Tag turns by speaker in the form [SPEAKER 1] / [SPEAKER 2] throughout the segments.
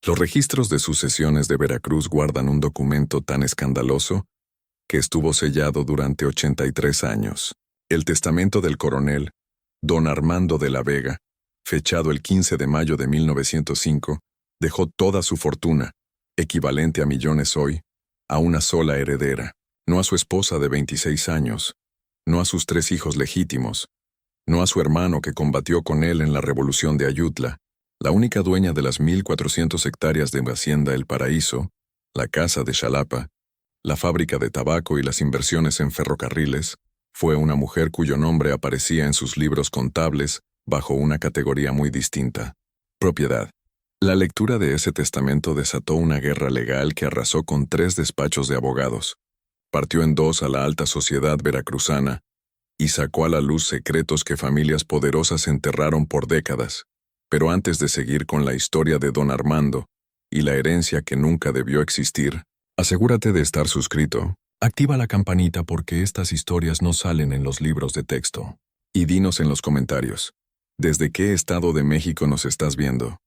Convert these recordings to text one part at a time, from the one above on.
[SPEAKER 1] Los registros de sucesiones de Veracruz guardan un documento tan escandaloso que estuvo sellado durante 83 años. El testamento del coronel, don Armando de la Vega, fechado el 15 de mayo de 1905, dejó toda su fortuna, equivalente a millones hoy, a una sola heredera, no a su esposa de 26 años, no a sus 3 hijos legítimos, no a su hermano que combatió con él en la Revolución de Ayutla, la única dueña de las 1,400 hectáreas de Hacienda El Paraíso, la casa de Xalapa, la fábrica de tabaco y las inversiones en ferrocarriles, fue una mujer cuyo nombre aparecía en sus libros contables bajo una categoría muy distinta: propiedad. La lectura de ese testamento desató una guerra legal que arrasó con 3 despachos de abogados, partió en 2 a la alta sociedad veracruzana y sacó a la luz secretos que familias poderosas enterraron por décadas. Pero antes de seguir con la historia de don Armando y la herencia que nunca debió existir, asegúrate de estar suscrito. Activa la campanita porque estas historias no salen en los libros de texto. Y dinos en los comentarios, ¿desde qué estado de México nos estás viendo?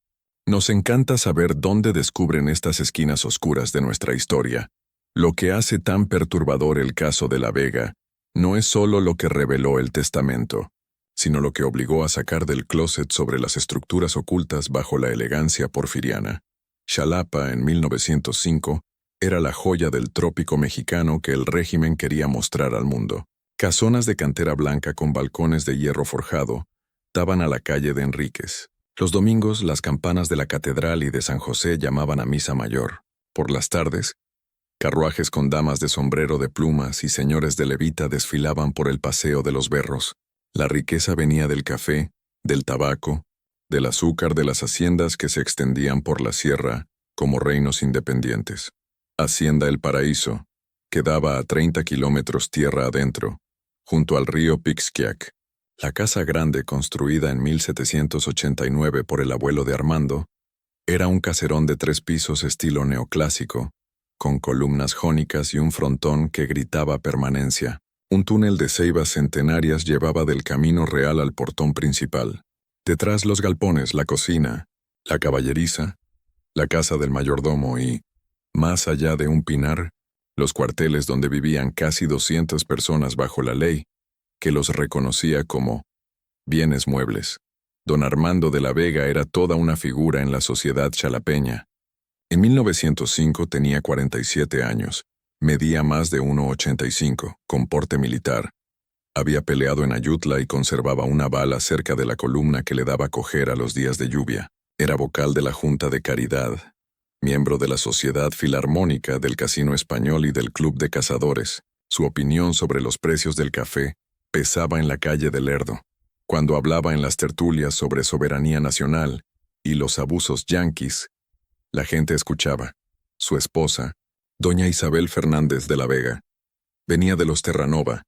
[SPEAKER 1] Nos encanta saber dónde descubren estas esquinas oscuras de nuestra historia. Lo que hace tan perturbador el caso de La Vega no es solo lo que reveló el testamento, sino lo que obligó a sacar del closet sobre las estructuras ocultas bajo la elegancia porfiriana. Xalapa, en 1905, era la joya del trópico mexicano que el régimen quería mostrar al mundo. Casonas de cantera blanca con balcones de hierro forjado daban a la calle de Enríquez. Los domingos, las campanas de la catedral y de San José llamaban a misa mayor. Por las tardes, carruajes con damas de sombrero de plumas y señores de levita desfilaban por el paseo de los berros. La riqueza venía del café, del tabaco, del azúcar de las haciendas que se extendían por la sierra como reinos independientes. Hacienda El Paraíso quedaba a 30 kilómetros tierra adentro, junto al río Pixquiac. La casa grande, construida en 1789 por el abuelo de Armando, era un caserón de 3 pisos estilo neoclásico, con columnas jónicas y un frontón que gritaba permanencia. Un túnel de ceibas centenarias llevaba del camino real al portón principal. Detrás los galpones, la cocina, la caballeriza, la casa del mayordomo y, más allá de un pinar, los cuarteles donde vivían casi 200 personas bajo la ley, que los reconocía como bienes muebles. Don Armando de la Vega era toda una figura en la sociedad xalapeña. En 1905 tenía 47 años. Medía más de 1,85, con porte militar. Había peleado en Ayutla y conservaba una bala cerca de la columna que le daba cojer a los días de lluvia. Era vocal de la Junta de Caridad, miembro de la Sociedad Filarmónica, del Casino Español y del Club de Cazadores. Su opinión sobre los precios del café pesaba en la calle de Lerdo. Cuando hablaba en las tertulias sobre soberanía nacional y los abusos yanquis, la gente escuchaba. Su esposa, doña Isabel Fernández de la Vega, venía de los Terranova,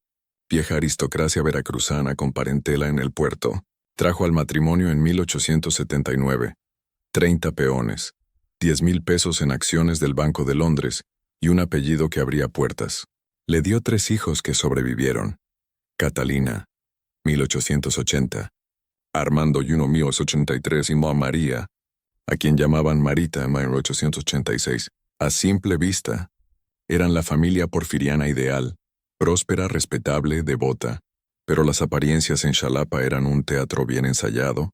[SPEAKER 1] vieja aristocracia veracruzana con parentela en el puerto. Trajo al matrimonio en 1879 30 peones, 10,000 pesos en acciones del Banco de Londres y un apellido que abría puertas. Le dio 3 hijos que sobrevivieron: Catalina, 1880, Armando y 1883 y María, a quien llamaban Marita, en 1886. A simple vista, eran la familia porfiriana ideal, próspera, respetable, devota, pero las apariencias en Xalapa eran un teatro bien ensayado,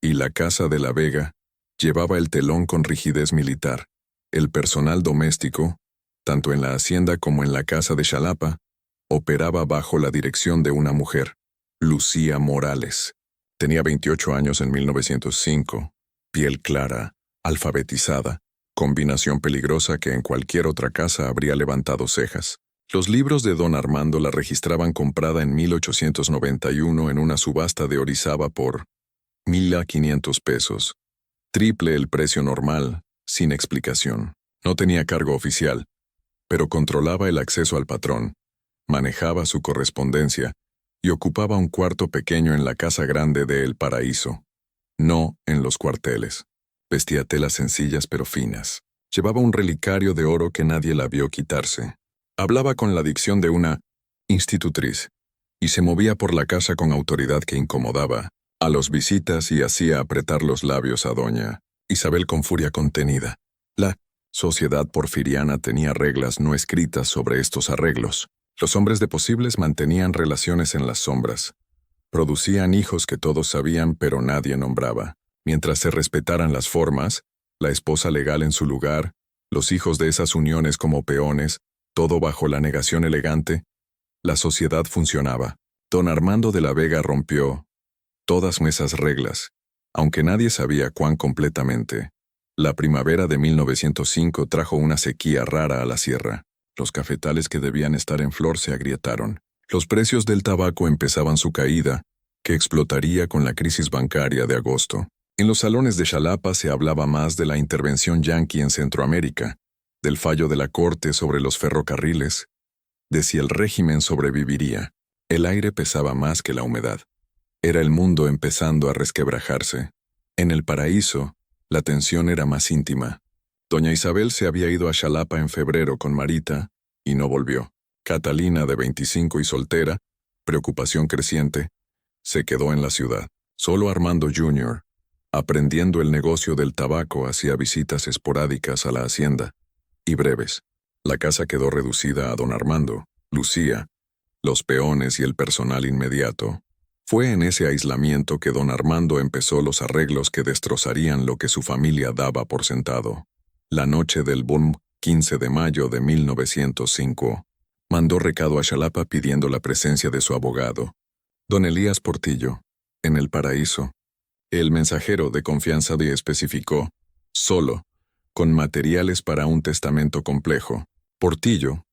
[SPEAKER 1] y la casa de La Vega llevaba el telón con rigidez militar. El personal doméstico, tanto en la hacienda como en la casa de Xalapa, operaba bajo la dirección de una mujer, Lucía Morales. Tenía 28 años en 1905, piel clara, alfabetizada, combinación peligrosa que en cualquier otra casa habría levantado cejas. Los libros de don Armando la registraban comprada en 1891 en una subasta de Orizaba por 1,500 pesos, triple el precio normal, sin explicación. No tenía cargo oficial, pero controlaba el acceso al patrón, manejaba su correspondencia y ocupaba un cuarto pequeño en la casa grande de El Paraíso, no en los cuarteles. Vestía telas sencillas pero finas. Llevaba un relicario de oro que nadie la vio quitarse. Hablaba con la dicción de una institutriz y se movía por la casa con autoridad que incomodaba a los visitas y hacía apretar los labios a doña Isabel con furia contenida. La sociedad porfiriana tenía reglas no escritas sobre estos arreglos. Los hombres de posibles mantenían relaciones en las sombras. Producían hijos que todos sabían pero nadie nombraba. Mientras se respetaran las formas, la esposa legal en su lugar, los hijos de esas uniones como peones, todo bajo la negación elegante, la sociedad funcionaba. Don Armando de la Vega rompió todas esas reglas, aunque nadie sabía cuán completamente. La primavera de 1905 trajo una sequía rara a la sierra. Los cafetales que debían estar en flor se agrietaron. Los precios del tabaco empezaban su caída, que explotaría con la crisis bancaria de agosto. En los salones de Xalapa se hablaba más de la intervención yanqui en Centroamérica, del fallo de la Corte sobre los ferrocarriles, de si el régimen sobreviviría. El aire pesaba más que la humedad. Era el mundo empezando a resquebrajarse. En el paraíso, la tensión era más íntima. Doña Isabel se había ido a Xalapa en febrero con Marita y no volvió. Catalina, de 25 y soltera, preocupación creciente, se quedó en la ciudad. Solo Armando Jr., aprendiendo el negocio del tabaco, hacía visitas esporádicas a la hacienda, y breves. La casa quedó reducida a don Armando, Lucía, los peones y el personal inmediato. Fue en ese aislamiento que don Armando empezó los arreglos que destrozarían lo que su familia daba por sentado. La noche del boom, 15 de mayo de 1905, mandó recado a Xalapa pidiendo la presencia de su abogado, don Elías Portillo, en el paraíso. El mensajero de confianza le especificó, solo, con materiales para un testamento complejo. Portillo,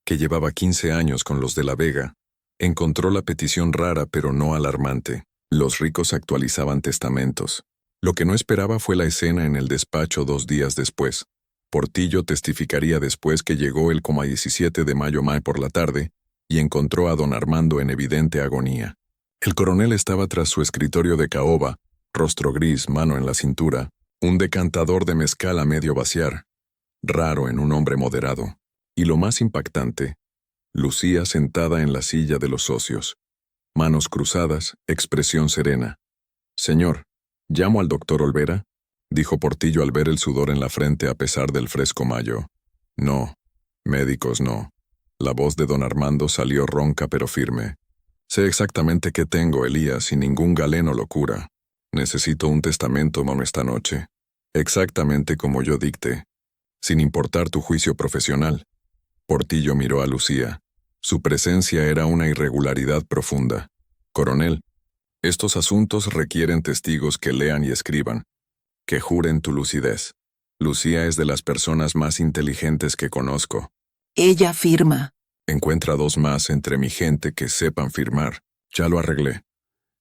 [SPEAKER 1] que llevaba 15 años con los de la Vega, encontró la petición rara pero no alarmante. Los ricos actualizaban testamentos. Lo que no esperaba fue la escena en el despacho 2 días después. Portillo testificaría después que llegó el 17 de mayo por la tarde y encontró a don Armando en evidente agonía. El coronel estaba tras su escritorio de caoba, rostro gris, mano en la cintura, un decantador de mezcal a medio vaciar, raro en un hombre moderado. Y lo más impactante, Lucía sentada en la silla de los socios, manos cruzadas, expresión serena. «Señor, ¿llamo al doctor Olvera?», dijo Portillo al ver el sudor en la frente a pesar del fresco mayo. «No, médicos no». La voz de don Armando salió ronca pero firme. «Sé exactamente qué tengo, Elías, y ningún galeno lo cura. Necesito un testamento, esta noche. Exactamente como yo dicte, sin importar tu juicio profesional». Portillo miró a Lucía. Su presencia era una irregularidad profunda. «Coronel, estos asuntos requieren testigos que lean y escriban, que juren tu lucidez. Lucía es de las personas más inteligentes que conozco».
[SPEAKER 2] Ella firma.
[SPEAKER 1] «Encuentra 2 más entre mi gente que sepan firmar. Ya lo arreglé».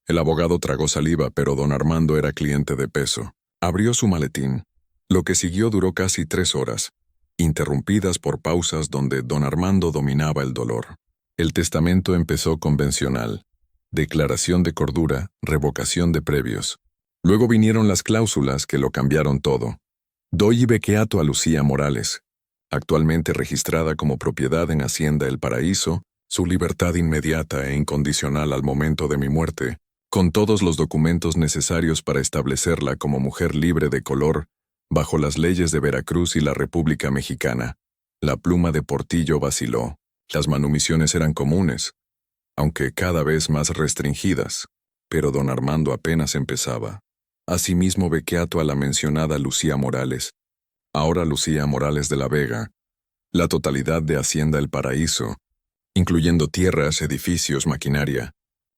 [SPEAKER 1] El abogado tragó saliva, pero don Armando era cliente de peso. Abrió su maletín. Lo que siguió duró casi 3 horas, interrumpidas por pausas donde don Armando dominaba el dolor. El testamento empezó convencional. Declaración de cordura, revocación de previos. Luego vinieron las cláusulas que lo cambiaron todo. Doy bequeato a Lucía Morales, actualmente registrada como propiedad en Hacienda El Paraíso, su libertad inmediata e incondicional al momento de mi muerte, con todos los documentos necesarios para establecerla como mujer libre de color, bajo las leyes de Veracruz y la República Mexicana. La pluma de Portillo vaciló. Las manumisiones eran comunes, aunque cada vez más restringidas, pero don Armando apenas empezaba. Asimismo bequeato a la mencionada Lucía Morales, ahora Lucía Morales de la Vega, la totalidad de Hacienda El Paraíso, incluyendo tierras, edificios, maquinaria,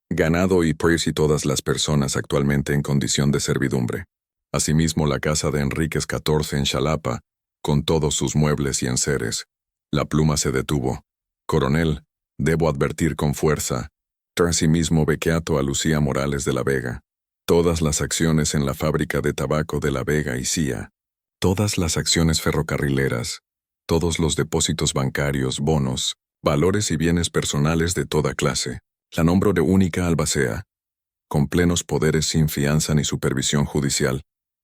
[SPEAKER 1] ganado y pues y todas las personas actualmente en condición de servidumbre. Asimismo la casa de Enríquez XIV en Xalapa, con todos sus muebles y enseres. La pluma se detuvo. «Coronel, debo advertir con fuerza. Asimismo bequeato a Lucía Morales de la Vega. Todas las acciones en la fábrica de tabaco de la Vega y CIA. Todas las acciones ferrocarrileras. Todos los depósitos bancarios, bonos, valores y bienes personales de toda clase. La nombro de única albacea, con plenos poderes sin fianza ni supervisión judicial».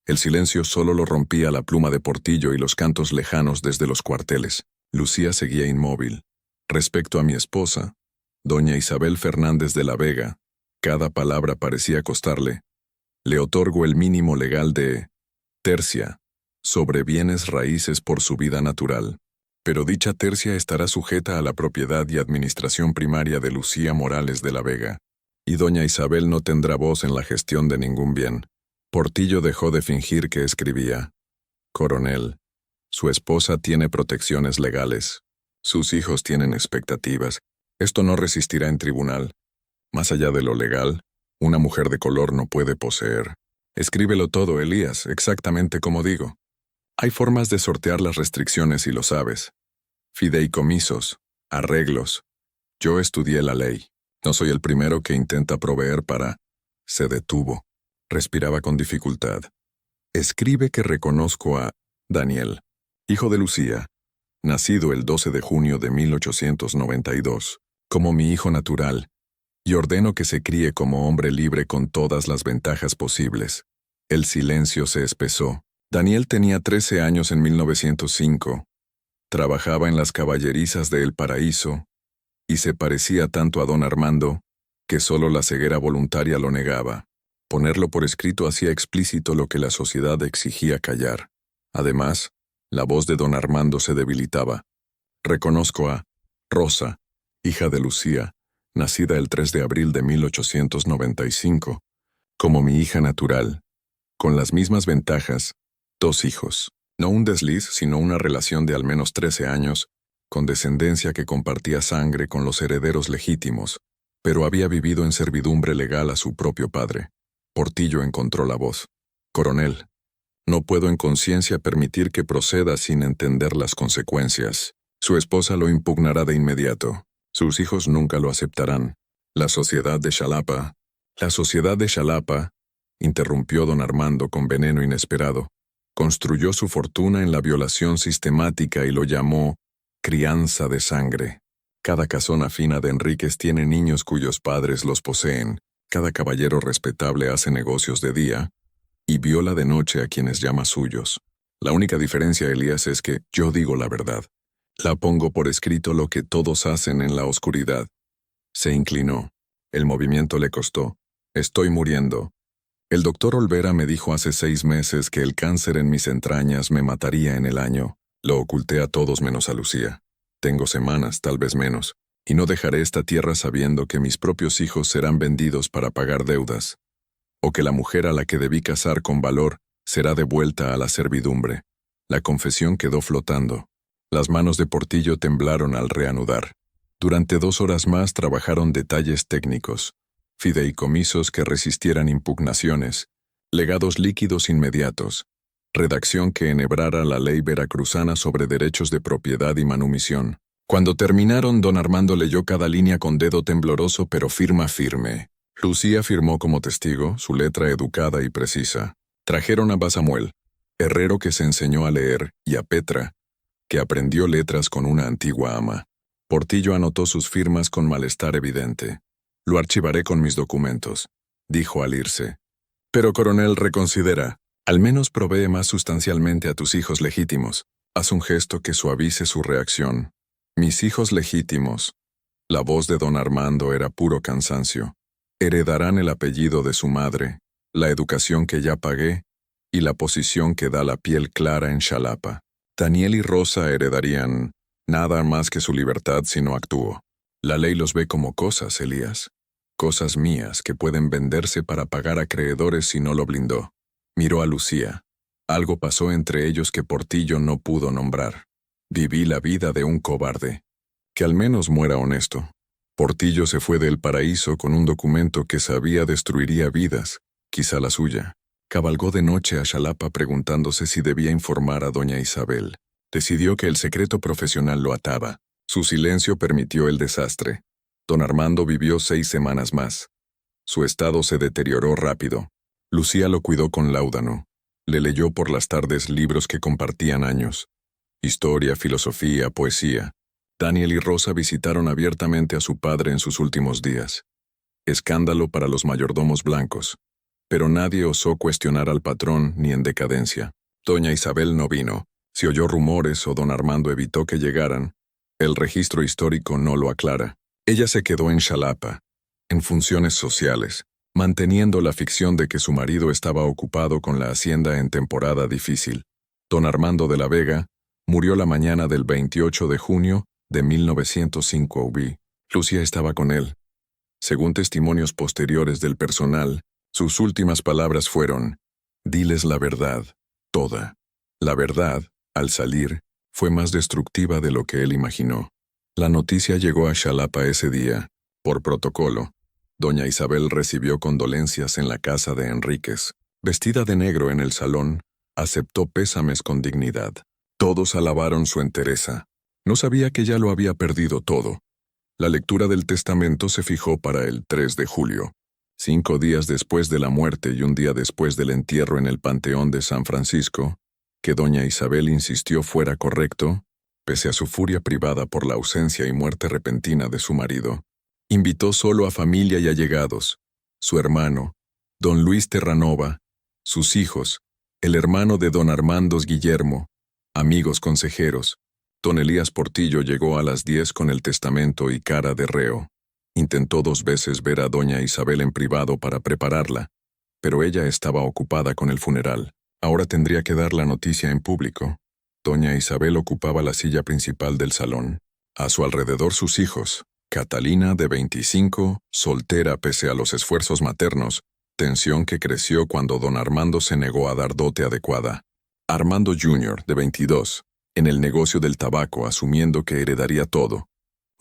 [SPEAKER 1] El silencio solo lo rompía la pluma de Portillo y los cantos lejanos desde los cuarteles. Lucía seguía inmóvil. Respecto a mi esposa, doña Isabel Fernández de la Vega, cada palabra parecía costarle. Le otorgo el mínimo legal de Tercia, sobre bienes raíces por su vida natural. Pero dicha tercia estará sujeta a la propiedad y administración primaria de Lucía Morales de la Vega, y doña Isabel no tendrá voz en la gestión de ningún bien. Portillo dejó de fingir que escribía. Coronel, su esposa tiene protecciones legales. Sus hijos tienen expectativas. Esto no resistirá en tribunal. Más allá de lo legal, una mujer de color no puede poseer. Escríbelo todo, Elías, exactamente como digo. Hay formas de sortear las restricciones y lo sabes. Fideicomisos, arreglos. Yo estudié la ley. No soy el primero que intenta proveer para... Se detuvo. Respiraba con dificultad. Escribe que reconozco a Daniel, hijo de Lucía, nacido el 12 de junio de 1892, como mi hijo natural, y ordeno que se críe como hombre libre con todas las ventajas posibles. El silencio se espesó. Daniel tenía 13 años en 1905. Trabajaba en las caballerizas de El Paraíso, y se parecía tanto a don Armando, que solo la ceguera voluntaria lo negaba. Ponerlo por escrito hacía explícito lo que la sociedad exigía callar. Además, la voz de don Armando se debilitaba. Reconozco a Rosa, hija de Lucía, nacida el 3 de abril de 1895, como mi hija natural, con las mismas ventajas, 2 hijos. No un desliz, sino una relación de al menos 13 años, con descendencia que compartía sangre con los herederos legítimos, pero había vivido en servidumbre legal a su propio padre. Portillo encontró la voz. Coronel, no puedo en conciencia permitir que proceda sin entender las consecuencias. Su esposa lo impugnará de inmediato. Sus hijos nunca lo aceptarán. La sociedad de Xalapa, interrumpió don Armando con veneno inesperado, construyó su fortuna en la violación sistemática y lo llamó crianza de sangre. Cada casona fina de Enríquez tiene niños cuyos padres los poseen. Cada caballero respetable hace negocios de día y viola de noche a quienes llama suyos. La única diferencia, Elías, es que yo digo la verdad. La pongo por escrito lo que todos hacen en la oscuridad. Se inclinó. El movimiento le costó. Estoy muriendo. El doctor Olvera me dijo hace 6 meses que el cáncer en mis entrañas me mataría en el año. Lo oculté a todos menos a Lucía. Tengo semanas, tal vez menos. Y no dejaré esta tierra sabiendo que mis propios hijos serán vendidos para pagar deudas, o que la mujer a la que debí casar con valor será devuelta a la servidumbre. La confesión quedó flotando. Las manos de Portillo temblaron al reanudar. Durante 2 horas más trabajaron detalles técnicos, fideicomisos que resistieran impugnaciones, legados líquidos inmediatos, redacción que enhebrara la ley veracruzana sobre derechos de propiedad y manumisión. Cuando terminaron, don Armando leyó cada línea con dedo tembloroso pero firme. Lucía firmó como testigo, su letra educada y precisa. Trajeron a Basamuel, herrero que se enseñó a leer, y a Petra, que aprendió letras con una antigua ama. Portillo anotó sus firmas con malestar evidente. Lo archivaré con mis documentos, dijo al irse. Pero, coronel, reconsidera. Al menos provee más sustancialmente a tus hijos legítimos. Haz un gesto que suavice su reacción. Mis hijos legítimos. La voz de don Armando era puro cansancio. Heredarán el apellido de su madre, la educación que ya pagué y la posición que da la piel clara en Xalapa. Daniel y Rosa heredarían nada más que su libertad si no actúo. La ley los ve como cosas, Elías. Cosas mías que pueden venderse para pagar a acreedores si no lo blindó. Miró a Lucía. Algo pasó entre ellos que Portillo no pudo nombrar. Viví la vida de un cobarde. Que al menos muera honesto. Portillo se fue de El Paraíso con un documento que sabía destruiría vidas, quizá la suya. Cabalgó de noche a Xalapa preguntándose si debía informar a doña Isabel. Decidió que el secreto profesional lo ataba. Su silencio permitió el desastre. Don Armando vivió 6 semanas más. Su estado se deterioró rápido. Lucía lo cuidó con láudano. Le leyó por las tardes libros que compartían años. Historia, filosofía, poesía. Daniel y Rosa visitaron abiertamente a su padre en sus últimos días. Escándalo para los mayordomos blancos. Pero nadie osó cuestionar al patrón ni en decadencia. Doña Isabel no vino. Si oyó rumores o don Armando evitó que llegaran, el registro histórico no lo aclara. Ella se quedó en Xalapa, en funciones sociales, manteniendo la ficción de que su marido estaba ocupado con la hacienda en temporada difícil. Don Armando de la Vega murió la mañana del 28 de junio de 1905. Lucía estaba con él. Según testimonios posteriores del personal, sus últimas palabras fueron: «Diles la verdad, toda». La verdad, al salir, fue más destructiva de lo que él imaginó. La noticia llegó a Xalapa ese día. Por protocolo, doña Isabel recibió condolencias en la casa de Enríquez. Vestida de negro en el salón, aceptó pésames con dignidad. Todos alabaron su entereza. No sabía que ya lo había perdido todo. La lectura del testamento se fijó para el 3 de julio, 5 días después de la muerte y un día después del entierro en el Panteón de San Francisco, que doña Isabel insistió fuera correcto, pese a su furia privada por la ausencia y muerte repentina de su marido. Invitó solo a familia y allegados, su hermano, don Luis Terranova, sus hijos, el hermano de don Armando Guillermo, amigos consejeros. Don Elías Portillo llegó a las 10 con el testamento y cara de reo. Intentó 2 veces ver a doña Isabel en privado para prepararla, pero ella estaba ocupada con el funeral. Ahora tendría que dar la noticia en público. Doña Isabel ocupaba la silla principal del salón. A su alrededor sus hijos, Catalina de 25, soltera pese a los esfuerzos maternos, tensión que creció cuando don Armando se negó a dar dote adecuada. Armando Jr., de 22, en el negocio del tabaco asumiendo que heredaría todo.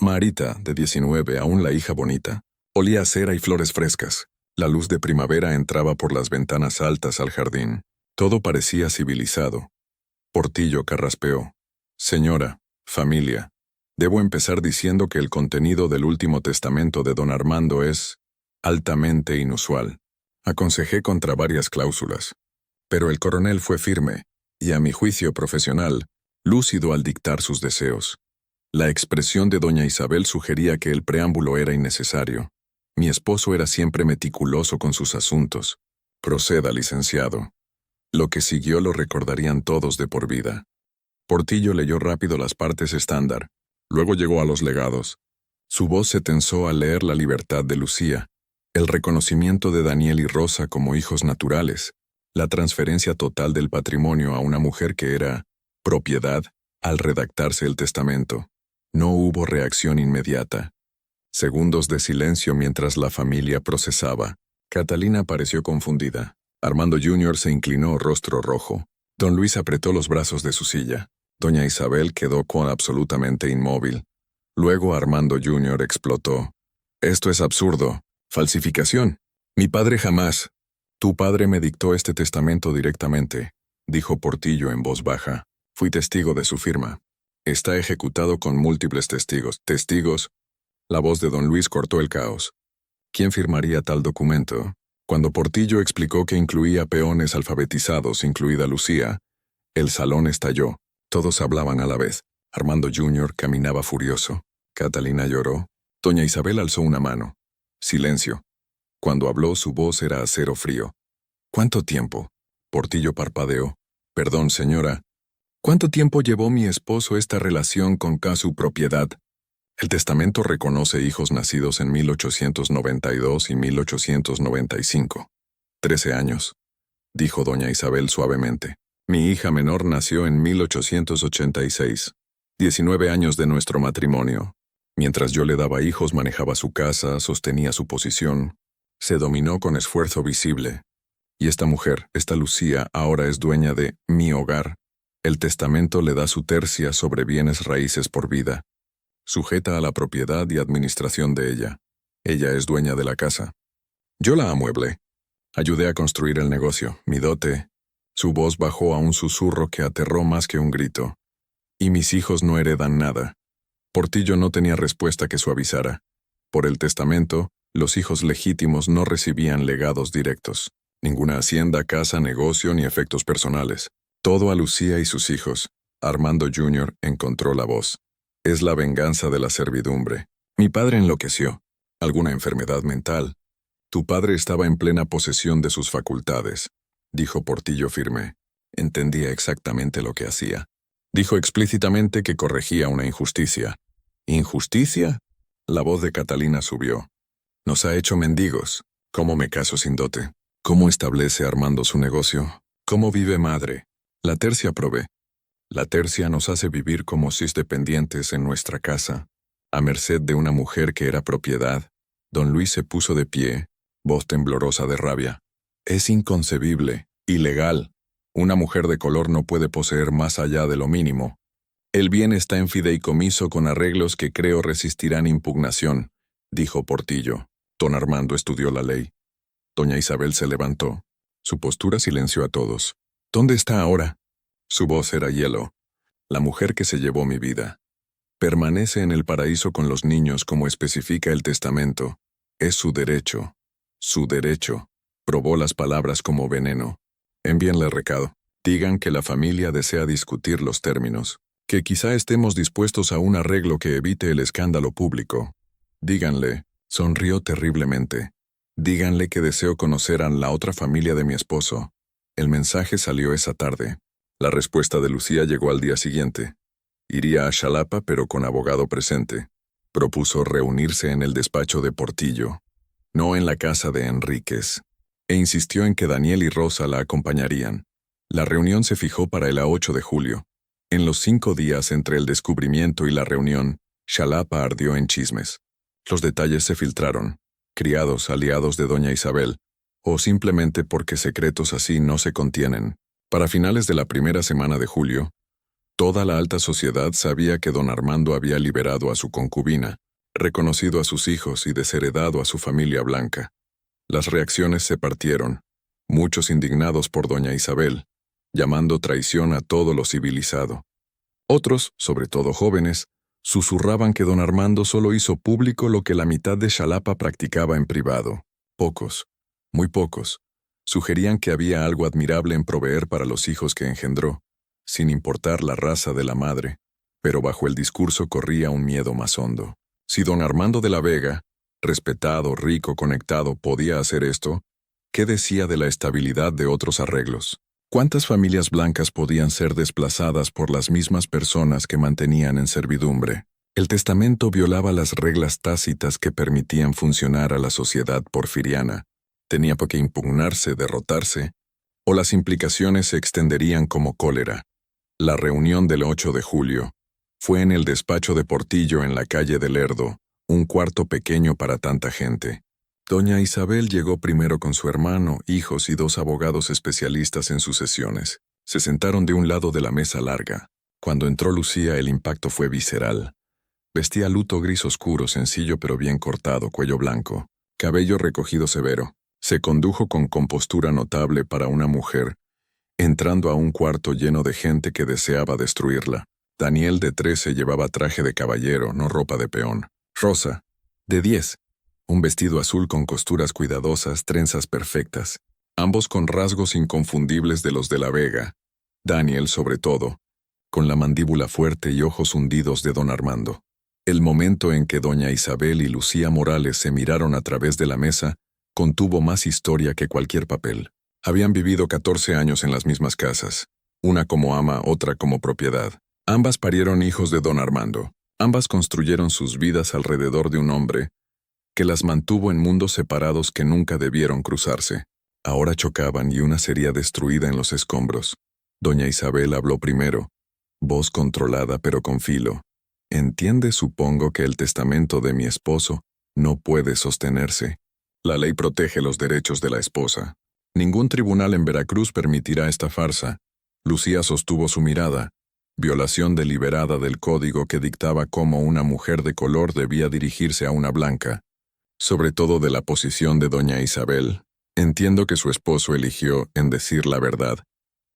[SPEAKER 1] Marita, de 19, aún la hija bonita, olía a cera y flores frescas. La luz de primavera entraba por las ventanas altas al jardín. Todo parecía civilizado. Portillo carraspeó. Señora, familia, debo empezar diciendo que el contenido del último testamento de don Armando es altamente inusual. Aconsejé contra varias cláusulas, pero el coronel fue firme, y a mi juicio profesional, lúcido al dictar sus deseos. La expresión de doña Isabel sugería que el preámbulo era innecesario. Mi esposo era siempre meticuloso con sus asuntos. Proceda, licenciado. Lo que siguió lo recordarían todos de por vida. Portillo leyó rápido las partes estándar. Luego llegó a los legados. Su voz se tensó al leer la libertad de Lucía, el reconocimiento de Daniel y Rosa como hijos naturales, la transferencia total del patrimonio a una mujer que era propiedad al redactarse el testamento. No hubo reacción inmediata. Segundos de silencio mientras la familia procesaba. Catalina pareció confundida. Armando Jr. se inclinó, rostro rojo. Don Luis apretó los brazos de su silla. Doña Isabel quedó absolutamente inmóvil. Luego Armando Jr. explotó. «Esto es absurdo. Falsificación. Mi padre jamás». «Tu padre me dictó este testamento directamente», dijo Portillo en voz baja. «Fui testigo de su firma. Está ejecutado con múltiples testigos». «¿Testigos?» La voz de don Luis cortó el caos. ¿Quién firmaría tal documento? Cuando Portillo explicó que incluía peones alfabetizados, incluida Lucía, el salón estalló. Todos hablaban a la vez. Armando Jr. caminaba furioso. Catalina lloró. Doña Isabel alzó una mano. Silencio. Cuando habló, su voz era acero frío. ¿Cuánto tiempo? Portillo parpadeó. Perdón, señora. ¿Cuánto tiempo llevó mi esposo esta relación con su propiedad? El testamento reconoce hijos nacidos en 1892 y 1895. 13 años, dijo doña Isabel suavemente. Mi hija menor nació en 1886. 19 años de nuestro matrimonio. Mientras yo le daba hijos, manejaba su casa, sostenía su posición. Se dominó con esfuerzo visible. Y esta mujer, esta Lucía, ahora es dueña de mi hogar. El testamento le da su tercia sobre bienes raíces por vida, sujeta a la propiedad y administración de ella. Ella es dueña de la casa. Yo la amueblé. Ayudé a construir el negocio, mi dote. Su voz bajó a un susurro que aterró más que un grito. Y mis hijos no heredan nada. Portillo no tenía respuesta que suavizara. Por el testamento, los hijos legítimos no recibían legados directos. Ninguna hacienda, casa, negocio ni efectos personales. Todo a Lucía y sus hijos. Armando Jr. encontró la voz. Es la venganza de la servidumbre. Mi padre enloqueció. Alguna enfermedad mental. Tu padre estaba en plena posesión de sus facultades, dijo Portillo firme. Entendía exactamente lo que hacía. Dijo explícitamente que corregía una injusticia. ¿Injusticia? La voz de Catalina subió. Nos ha hecho mendigos. ¿Cómo me caso sin dote? ¿Cómo establece Armando su negocio? ¿Cómo vive madre? La tercia provee. La tercia nos hace vivir como cis dependientes en nuestra casa, a merced de una mujer que era propiedad. Don Luis se puso de pie, voz temblorosa de rabia. Es inconcebible, ilegal. Una mujer de color no puede poseer más allá de lo mínimo. El bien está en fideicomiso con arreglos que creo resistirán impugnación, dijo Portillo. Don Armando estudió la ley. Doña Isabel se levantó. Su postura silenció a todos. ¿Dónde está ahora? Su voz era hielo. La mujer que se llevó mi vida. Permanece en el paraíso con los niños como especifica el testamento. Es su derecho. Su derecho. Probó las palabras como veneno. Envíenle recado. Digan que la familia desea discutir los términos. Que quizá estemos dispuestos a un arreglo que evite el escándalo público. Díganle, sonrió terriblemente. Díganle que deseo conocer a la otra familia de mi esposo. El mensaje salió esa tarde. La respuesta de Lucía llegó al día siguiente. Iría a Xalapa pero con abogado presente. Propuso reunirse en el despacho de Portillo, no en la casa de Enríquez, e insistió en que Daniel y Rosa la acompañarían. La reunión se fijó para el 8 de julio. En los 5 días entre el descubrimiento y la reunión, Xalapa ardió en chismes. Los detalles se filtraron, criados aliados de doña Isabel, o simplemente porque secretos así no se contienen. Para finales de la primera semana de julio, toda la alta sociedad sabía que don Armando había liberado a su concubina, reconocido a sus hijos y desheredado a su familia blanca. Las reacciones se partieron, muchos indignados por doña Isabel, llamando traición a todo lo civilizado. Otros, sobre todo jóvenes, susurraban que don Armando solo hizo público lo que la mitad de Xalapa practicaba en privado. Pocos, muy pocos, sugerían que había algo admirable en proveer para los hijos que engendró, sin importar la raza de la madre, pero bajo el discurso corría un miedo más hondo. Si don Armando de la Vega, respetado, rico, conectado, podía hacer esto, ¿qué decía de la estabilidad de otros arreglos? ¿Cuántas familias blancas podían ser desplazadas por las mismas personas que mantenían en servidumbre? El testamento violaba las reglas tácitas que permitían funcionar a la sociedad porfiriana. Tenía que impugnarse, derrotarse, o las implicaciones se extenderían como cólera. La reunión del 8 de julio fue en el despacho de Portillo en la calle de Lerdo, un cuarto pequeño para tanta gente. Doña Isabel llegó primero con su hermano, hijos y 2 abogados especialistas en sucesiones. Se sentaron de un lado de la mesa larga. Cuando entró Lucía, el impacto fue visceral. Vestía luto gris oscuro, sencillo pero bien cortado, cuello blanco, cabello recogido severo. Se condujo con compostura notable para una mujer, entrando a un cuarto lleno de gente que deseaba destruirla. Daniel, de 13, llevaba traje de caballero, no ropa de peón. Rosa, de 10, un vestido azul con costuras cuidadosas, trenzas perfectas, ambos con rasgos inconfundibles de los de la Vega. Daniel, sobre todo, con la mandíbula fuerte y ojos hundidos de don Armando. El momento en que doña Isabel y Lucía Morales se miraron a través de la mesa contuvo más historia que cualquier papel. Habían vivido 14 años en las mismas casas, una como ama, otra como propiedad. Ambas parieron hijos de don Armando. Ambas construyeron sus vidas alrededor de un hombre que las mantuvo en mundos separados que nunca debieron cruzarse. Ahora chocaban y una sería destruida en los escombros. Doña Isabel habló primero, voz controlada pero con filo. Entiende, supongo, que el testamento de mi esposo no puede sostenerse. La ley protege los derechos de la esposa. Ningún tribunal en Veracruz permitirá esta farsa. Lucía sostuvo su mirada. Violación deliberada del código que dictaba cómo una mujer de color debía dirigirse a una blanca. Sobre todo de la posición de doña Isabel. Entiendo que su esposo eligió en decir la verdad.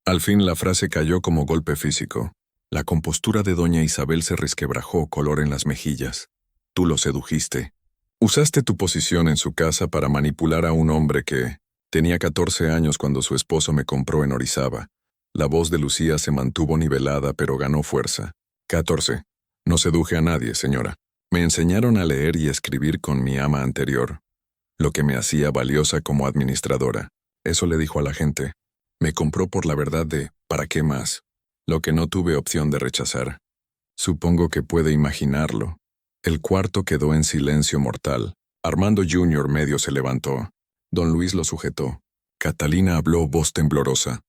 [SPEAKER 1] Al fin la frase cayó como golpe físico. La compostura de doña Isabel se resquebrajó, color en las mejillas. Tú lo sedujiste. Usaste tu posición en su casa para manipular a un hombre que tenía 14 años cuando su esposo me compró en Orizaba. La voz de Lucía se mantuvo nivelada pero ganó fuerza. 14. No seduje a nadie, señora. Me enseñaron a leer y escribir con mi ama anterior, lo que me hacía valiosa como administradora. Eso le dijo a la gente. Me compró por la verdad de ¿para qué más? Lo que no tuve opción de rechazar. Supongo que puede imaginarlo. El cuarto quedó en silencio mortal. Armando Jr. medio se levantó. Don Luis lo sujetó. Catalina habló voz temblorosa.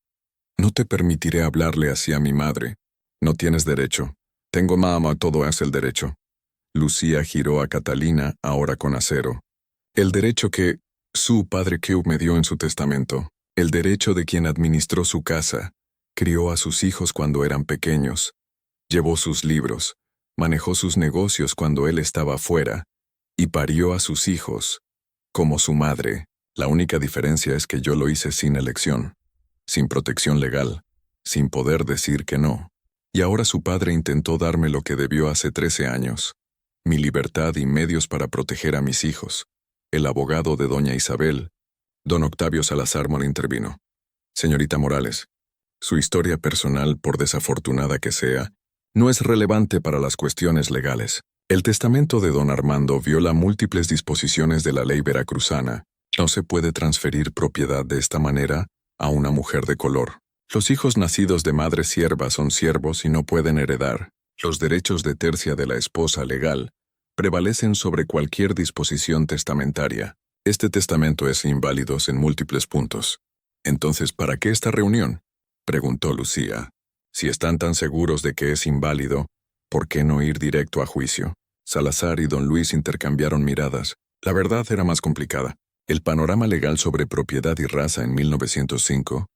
[SPEAKER 1] No te permitiré hablarle así a mi madre. No tienes derecho. Tengo mamá, todo es el derecho. Lucía giró a Catalina, ahora con acero. El derecho que su padre Q me dio en su testamento. El derecho de quien administró su casa, crió a sus hijos cuando eran pequeños, llevó sus libros, manejó sus negocios cuando él estaba fuera, y parió a sus hijos, como su madre. La única diferencia es que yo lo hice sin elección, sin protección legal, sin poder decir que no. Y ahora su padre intentó darme lo que debió hace 13 años, mi libertad y medios para proteger a mis hijos. El abogado de doña Isabel, don Octavio Salazar Mora, intervino. Señorita Morales, su historia personal, por desafortunada que sea, no es relevante para las cuestiones legales. El testamento de don Armando viola múltiples disposiciones de la ley veracruzana. No se puede transferir propiedad de esta manera a una mujer de color. Los hijos nacidos de madre sierva son siervos y no pueden heredar. Los derechos de tercia de la esposa legal prevalecen sobre cualquier disposición testamentaria. Este testamento es inválido en múltiples puntos. Entonces, ¿para qué esta reunión?, preguntó Lucía. Si están tan seguros de que es inválido, ¿por qué no ir directo a juicio? Salazar y don Luis intercambiaron miradas. La verdad era más complicada. El panorama legal sobre propiedad y raza en 1905,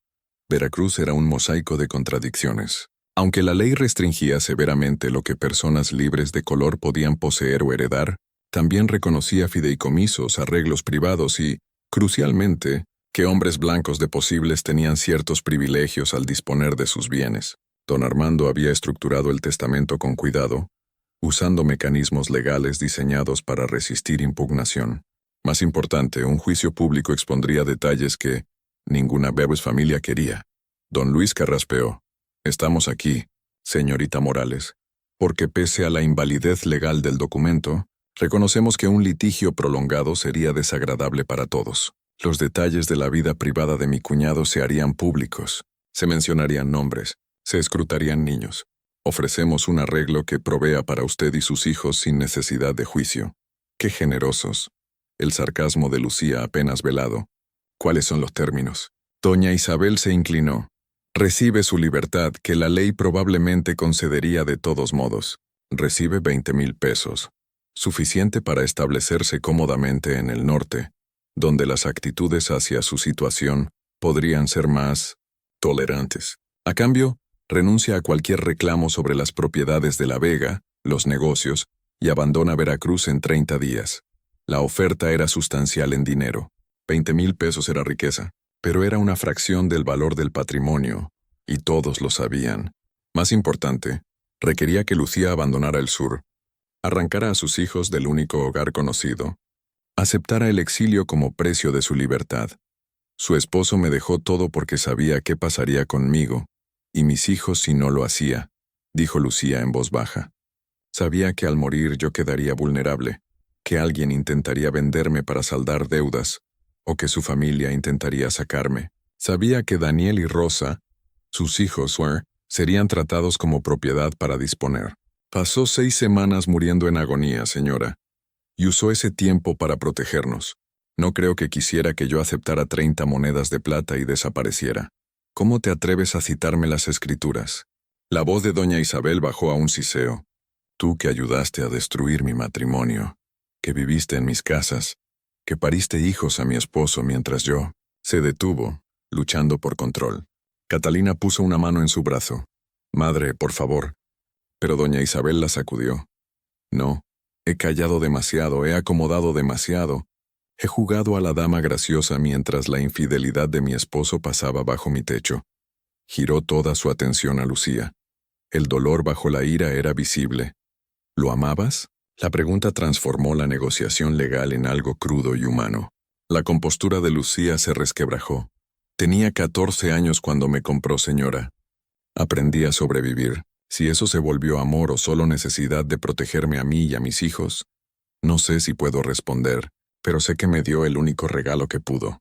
[SPEAKER 1] Veracruz era un mosaico de contradicciones. Aunque la ley restringía severamente lo que personas libres de color podían poseer o heredar, también reconocía fideicomisos, arreglos privados y, crucialmente, que hombres blancos de posibles tenían ciertos privilegios al disponer de sus bienes. Don Armando había estructurado el testamento con cuidado, usando mecanismos legales diseñados para resistir impugnación. Más importante, un juicio público expondría detalles que ninguna Bebes familia quería. Don Luis carraspeó. Estamos aquí, señorita Morales, porque pese a la invalidez legal del documento, reconocemos que un litigio prolongado sería desagradable para todos. Los detalles de la vida privada de mi cuñado se harían públicos. Se mencionarían nombres, se escrutarían niños. Ofrecemos un arreglo que provea para usted y sus hijos sin necesidad de juicio. ¡Qué generosos! El sarcasmo de Lucía apenas velado. ¿Cuáles son los términos? Doña Isabel se inclinó. Recibe su libertad, que la ley probablemente concedería de todos modos. Recibe 20,000 pesos. Suficiente para establecerse cómodamente en el norte, donde las actitudes hacia su situación podrían ser más tolerantes. A cambio, renuncia a cualquier reclamo sobre las propiedades de La Vega, los negocios, y abandona Veracruz en 30 días. La oferta era sustancial en dinero. 20,000 pesos era riqueza, pero era una fracción del valor del patrimonio, y todos lo sabían. Más importante, requería que Lucía abandonara el sur, arrancara a sus hijos del único hogar conocido, aceptara el exilio como precio de su libertad. Su esposo me dejó todo porque sabía qué pasaría conmigo, y mis hijos si no lo hacía, dijo Lucía en voz baja. Sabía que al morir yo quedaría vulnerable, que alguien intentaría venderme para saldar deudas, o que su familia intentaría sacarme. Sabía que Daniel y Rosa, sus hijos, serían tratados como propiedad para disponer. Pasó 6 semanas muriendo en agonía, señora, y usó ese tiempo para protegernos. No creo que quisiera que yo aceptara 30 monedas de plata y desapareciera. ¿Cómo te atreves a citarme las escrituras? La voz de doña Isabel bajó a un siseo. Tú que ayudaste a destruir mi matrimonio, que viviste en mis casas, que pariste hijos a mi esposo mientras yo. Se detuvo, luchando por control. Catalina puso una mano en su brazo. Madre, por favor. Pero doña Isabel la sacudió. No, he callado demasiado, he acomodado demasiado. He jugado a la dama graciosa mientras la infidelidad de mi esposo pasaba bajo mi techo. Giró toda su atención a Lucía. El dolor bajo la ira era visible. ¿Lo amabas? La pregunta transformó la negociación legal en algo crudo y humano. La compostura de Lucía se resquebrajó. Tenía 14 años cuando me compró, señora. Aprendí a sobrevivir. Si eso se volvió amor o solo necesidad de protegerme a mí y a mis hijos, no sé si puedo responder, pero sé que me dio el único regalo que pudo.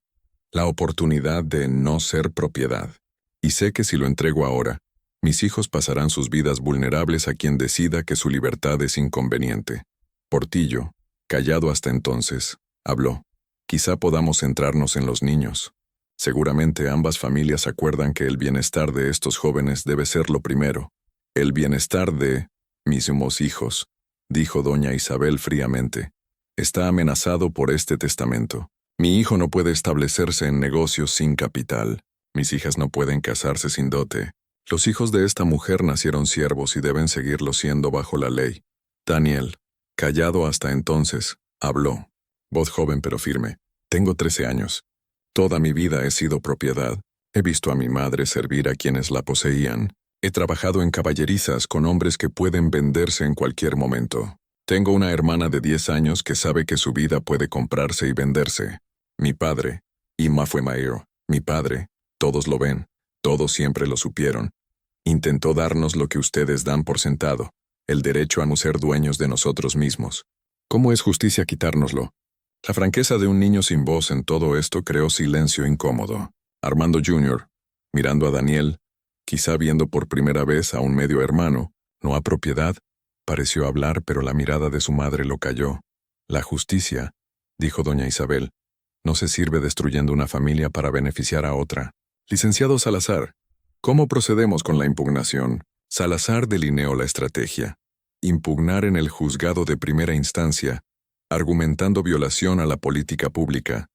[SPEAKER 1] La oportunidad de no ser propiedad. Y sé que si lo entrego ahora, mis hijos pasarán sus vidas vulnerables a quien decida que su libertad es inconveniente. Portillo, callado hasta entonces, habló. Quizá podamos centrarnos en los niños. Seguramente ambas familias acuerdan que el bienestar de estos jóvenes debe ser lo primero. El bienestar de mismos hijos, dijo doña Isabel fríamente, está amenazado por este testamento. Mi hijo no puede establecerse en negocios sin capital. Mis hijas no pueden casarse sin dote. Los hijos de esta mujer nacieron siervos y deben seguirlo siendo bajo la ley. Daniel, callado hasta entonces, habló. Voz joven pero firme. Tengo 13 años. Toda mi vida he sido propiedad. He visto a mi madre servir a quienes la poseían. He trabajado en caballerizas con hombres que pueden venderse en cualquier momento. Tengo una hermana de 10 años que sabe que su vida puede comprarse y venderse. Mi padre, Ima fue mayor, mi padre, todos lo ven, todos siempre lo supieron. Intentó darnos lo que ustedes dan por sentado, el derecho a no ser dueños de nosotros mismos. ¿Cómo es justicia quitárnoslo? La franqueza de un niño sin voz en todo esto creó silencio incómodo. Armando Jr., mirando a Daniel, quizá viendo por primera vez a un medio hermano, no a propiedad, pareció hablar, pero la mirada de su madre lo calló. La justicia, dijo doña Isabel, no se sirve destruyendo una familia para beneficiar a otra. Licenciado Salazar, ¿cómo procedemos con la impugnación? Salazar delineó la estrategia. Impugnar en el juzgado de primera instancia, argumentando violación a la política pública,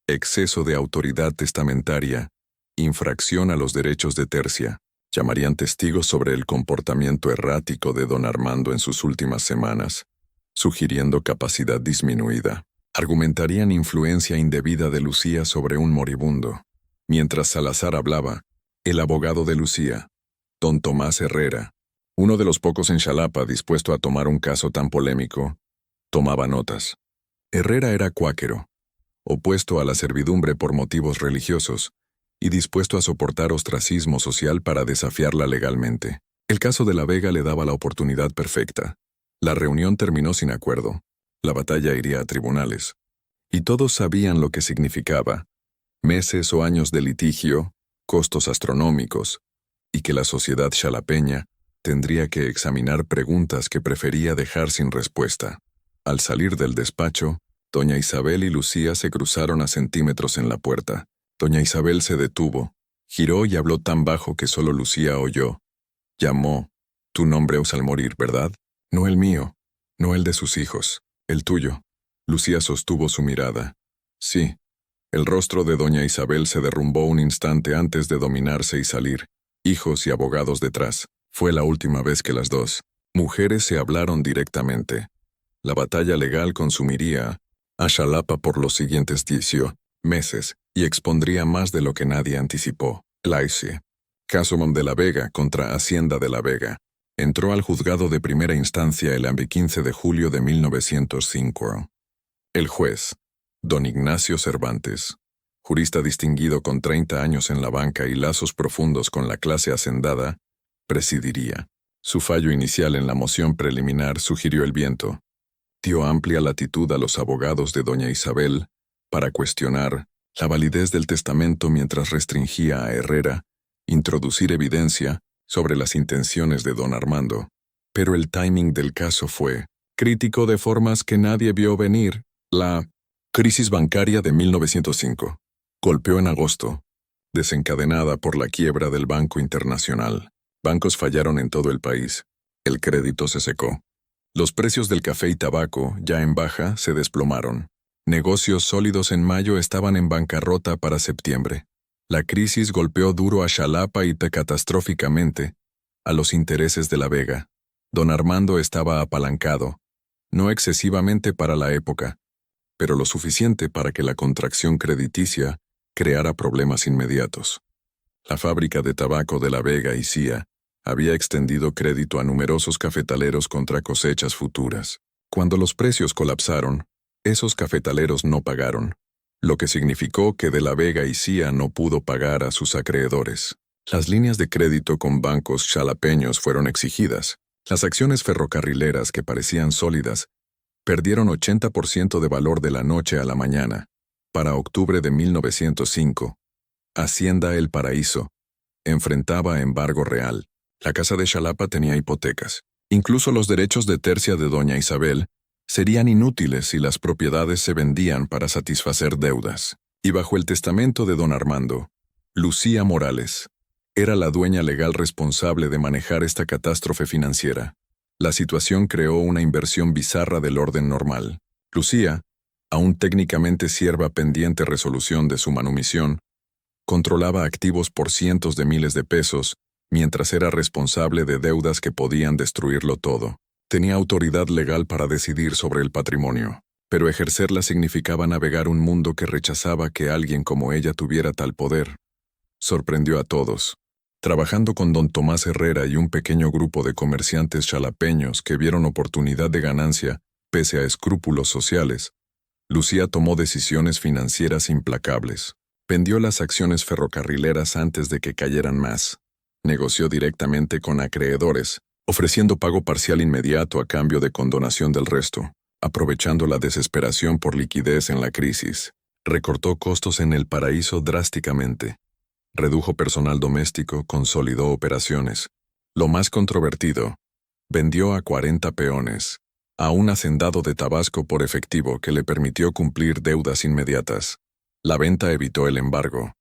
[SPEAKER 1] exceso de autoridad testamentaria, infracción a los derechos de tercia. Llamarían testigos sobre el comportamiento errático de don Armando en sus últimas semanas, sugiriendo capacidad disminuida. Argumentarían influencia indebida de Lucía sobre un moribundo. Mientras Salazar hablaba, el abogado de Lucía, don Tomás Herrera, uno de los pocos en Xalapa dispuesto a tomar un caso tan polémico, tomaba notas. Herrera era cuáquero, opuesto a la servidumbre por motivos religiosos, y dispuesto a soportar ostracismo social para desafiarla legalmente. El caso de La Vega le daba la oportunidad perfecta. La reunión terminó sin acuerdo. La batalla iría a tribunales. Y todos sabían lo que significaba. Meses o años de litigio, costos astronómicos, y que la sociedad xalapeña tendría que examinar preguntas que prefería dejar sin respuesta. Al salir del despacho, doña Isabel y Lucía se cruzaron a centímetros en la puerta. Doña Isabel se detuvo, giró y habló tan bajo que solo Lucía oyó. Llamó, tu nombre al morir, ¿verdad? No el mío, no el de sus hijos, el tuyo. Lucía sostuvo su mirada. Sí. El rostro de doña Isabel se derrumbó un instante antes de dominarse y salir. Hijos y abogados detrás. Fue la última vez que las dos mujeres se hablaron directamente. La batalla legal consumiría a Xalapa por los siguientes 18 meses y expondría más de lo que nadie anticipó. Laice. Caso de La Vega contra Hacienda de La Vega. Entró al juzgado de primera instancia el 15 de julio de 1905. El juez, don Ignacio Cervantes, jurista distinguido con 30 años en la banca y lazos profundos con la clase hacendada, presidiría. Su fallo inicial en la moción preliminar sugirió el viento. Dio amplia latitud a los abogados de doña Isabel para cuestionar la validez del testamento mientras restringía a Herrera introducir evidencia sobre las intenciones de don Armando. Pero el timing del caso fue crítico de formas que nadie vio venir. La crisis bancaria de 1905 golpeó en agosto, desencadenada por la quiebra del Banco Internacional. Bancos fallaron en todo el país. El crédito se secó. Los precios del café y tabaco, ya en baja, se desplomaron. Negocios sólidos en mayo estaban en bancarrota para septiembre. La crisis golpeó duro a Xalapa y catastróficamente a los intereses de La Vega. Don Armando estaba apalancado, no excesivamente para la época, pero lo suficiente para que la contracción crediticia creara problemas inmediatos. La fábrica de tabaco de La Vega y Cía había extendido crédito a numerosos cafetaleros contra cosechas futuras. Cuando los precios colapsaron, esos cafetaleros no pagaron, lo que significó que de La Vega y Cía no pudo pagar a sus acreedores. Las líneas de crédito con bancos xalapeños fueron exigidas. Las acciones ferrocarrileras que parecían sólidas perdieron 80% de valor de la noche a la mañana. Para octubre de 1905, Hacienda El Paraíso enfrentaba embargo real. La casa de Xalapa tenía hipotecas. Incluso los derechos de tercia de doña Isabel serían inútiles si las propiedades se vendían para satisfacer deudas. Y bajo el testamento de don Armando, Lucía Morales era la dueña legal responsable de manejar esta catástrofe financiera. La situación creó una inversión bizarra del orden normal. Lucía, aún técnicamente sierva pendiente resolución de su manumisión, controlaba activos por cientos de miles de pesos, mientras era responsable de deudas que podían destruirlo todo. Tenía autoridad legal para decidir sobre el patrimonio, pero ejercerla significaba navegar un mundo que rechazaba que alguien como ella tuviera tal poder. Sorprendió a todos. Trabajando con don Tomás Herrera y un pequeño grupo de comerciantes chalapeños que vieron oportunidad de ganancia, pese a escrúpulos sociales, Lucía tomó decisiones financieras implacables. Vendió las acciones ferrocarrileras antes de que cayeran más. Negoció directamente con acreedores, ofreciendo pago parcial inmediato a cambio de condonación del resto, aprovechando la desesperación por liquidez en la crisis. Recortó costos en el paraíso drásticamente. Redujo personal doméstico, consolidó operaciones. Lo más controvertido, vendió a 40 peones a un hacendado de Tabasco por efectivo que le permitió cumplir deudas inmediatas. La venta evitó el embargo,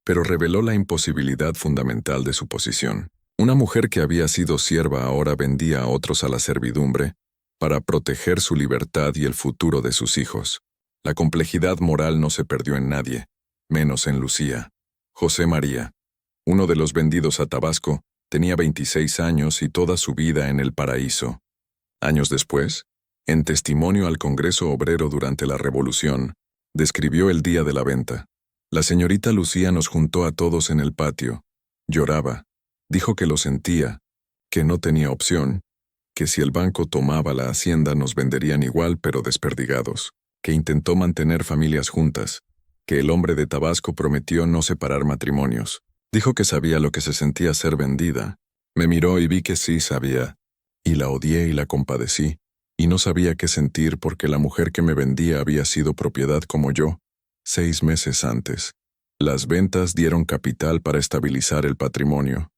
[SPEAKER 1] pero reveló la imposibilidad fundamental de su posición. Una mujer que había sido sierva ahora vendía a otros a la servidumbre para proteger su libertad y el futuro de sus hijos. La complejidad moral no se perdió en nadie, menos en Lucía. José María, uno de los vendidos a Tabasco, tenía 26 años y toda su vida en el paraíso. Años después, en testimonio al Congreso Obrero durante la Revolución, describió el día de la venta. La señorita Lucía nos juntó a todos en el patio. Lloraba. Dijo que lo sentía, que no tenía opción, que si el banco tomaba la hacienda nos venderían igual pero desperdigados, que intentó mantener familias juntas, que el hombre de Tabasco prometió no separar matrimonios. Dijo que sabía lo que se sentía ser vendida. Me miró y vi que sí sabía, y la odié y la compadecí, y no sabía qué sentir porque la mujer que me vendía había sido propiedad como yo, 6 meses antes. Las ventas dieron capital para estabilizar el patrimonio,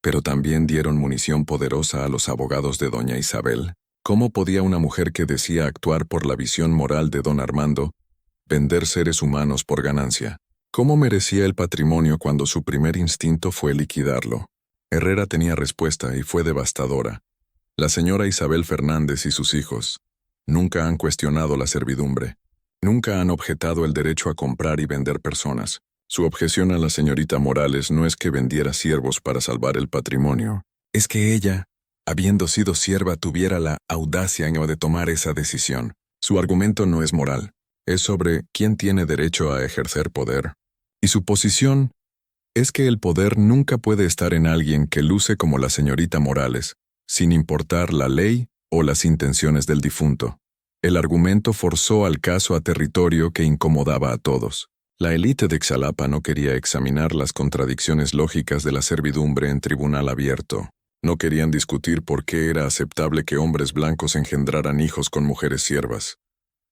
[SPEAKER 1] pero también dieron munición poderosa a los abogados de doña Isabel. ¿Cómo podía una mujer que decía actuar por la visión moral de don Armando vender seres humanos por ganancia? ¿Cómo merecía el patrimonio cuando su primer instinto fue liquidarlo? Herrera tenía respuesta y fue devastadora. La señora Isabel Fernández y sus hijos nunca han cuestionado la servidumbre. Nunca han objetado el derecho a comprar y vender personas. Su objeción a la señorita Morales no es que vendiera siervos para salvar el patrimonio. Es que ella, habiendo sido sierva, tuviera la audacia de tomar esa decisión. Su argumento no es moral. Es sobre quién tiene derecho a ejercer poder. Y su posición es que el poder nunca puede estar en alguien que luce como la señorita Morales, sin importar la ley o las intenciones del difunto. El argumento forzó al caso a territorio que incomodaba a todos. La élite de Xalapa no quería examinar las contradicciones lógicas de la servidumbre en tribunal abierto. No querían discutir por qué era aceptable que hombres blancos engendraran hijos con mujeres siervas,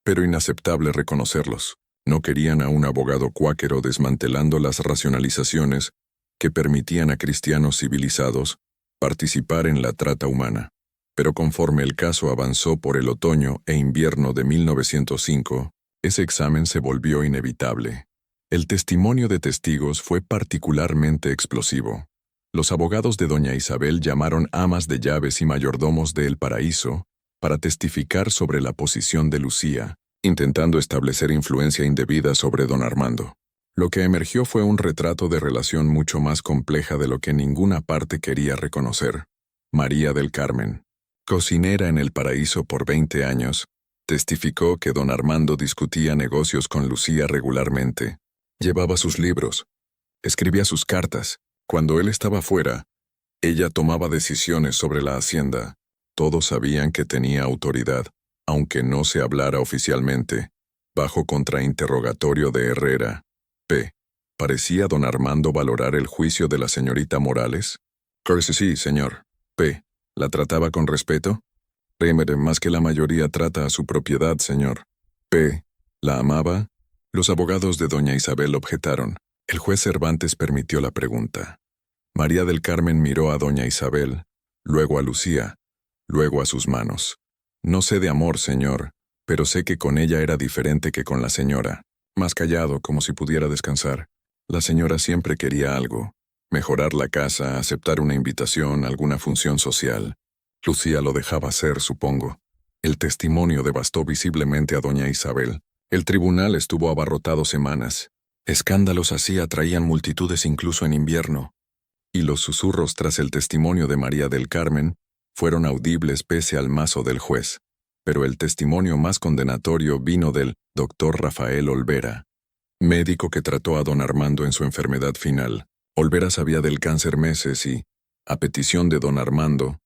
[SPEAKER 1] pero inaceptable reconocerlos. No querían a un abogado cuáquero desmantelando las racionalizaciones que permitían a cristianos civilizados participar en la trata humana. Pero conforme el caso avanzó por el otoño e invierno de 1905, ese examen se volvió inevitable. El testimonio de testigos fue particularmente explosivo. Los abogados de doña Isabel llamaron amas de llaves y mayordomos de El Paraíso para testificar sobre la posición de Lucía, intentando establecer influencia indebida sobre don Armando. Lo que emergió fue un retrato de relación mucho más compleja de lo que ninguna parte quería reconocer. María del Carmen, cocinera en El Paraíso por 20 años, testificó que don Armando discutía negocios con Lucía regularmente. Llevaba sus libros, escribía sus cartas. Cuando él estaba fuera, ella tomaba decisiones sobre la hacienda. Todos sabían que tenía autoridad, aunque no se hablara oficialmente. Bajo contrainterrogatorio de Herrera, P. ¿Parecía don Armando valorar el juicio de la señorita Morales? Sí, señor. P. ¿La trataba con respeto? Más que la mayoría trata a su propiedad, señor. P. ¿La amaba? Los abogados de doña Isabel objetaron. El juez Cervantes permitió la pregunta. María del Carmen miró a doña Isabel, luego a Lucía, luego a sus manos. No sé de amor, señor, pero sé que con ella era diferente que con la señora. Más callado, como si pudiera descansar. La señora siempre quería algo. Mejorar la casa, aceptar una invitación, alguna función social. Lucía lo dejaba hacer, supongo. El testimonio devastó visiblemente a doña Isabel. El tribunal estuvo abarrotado semanas. Escándalos así atraían multitudes incluso en invierno. Y los susurros tras el testimonio de María del Carmen fueron audibles pese al mazo del juez. Pero el testimonio más condenatorio vino del doctor Rafael Olvera, médico que trató a don Armando en su enfermedad final. Olvera sabía del cáncer meses y, a petición de don Armando,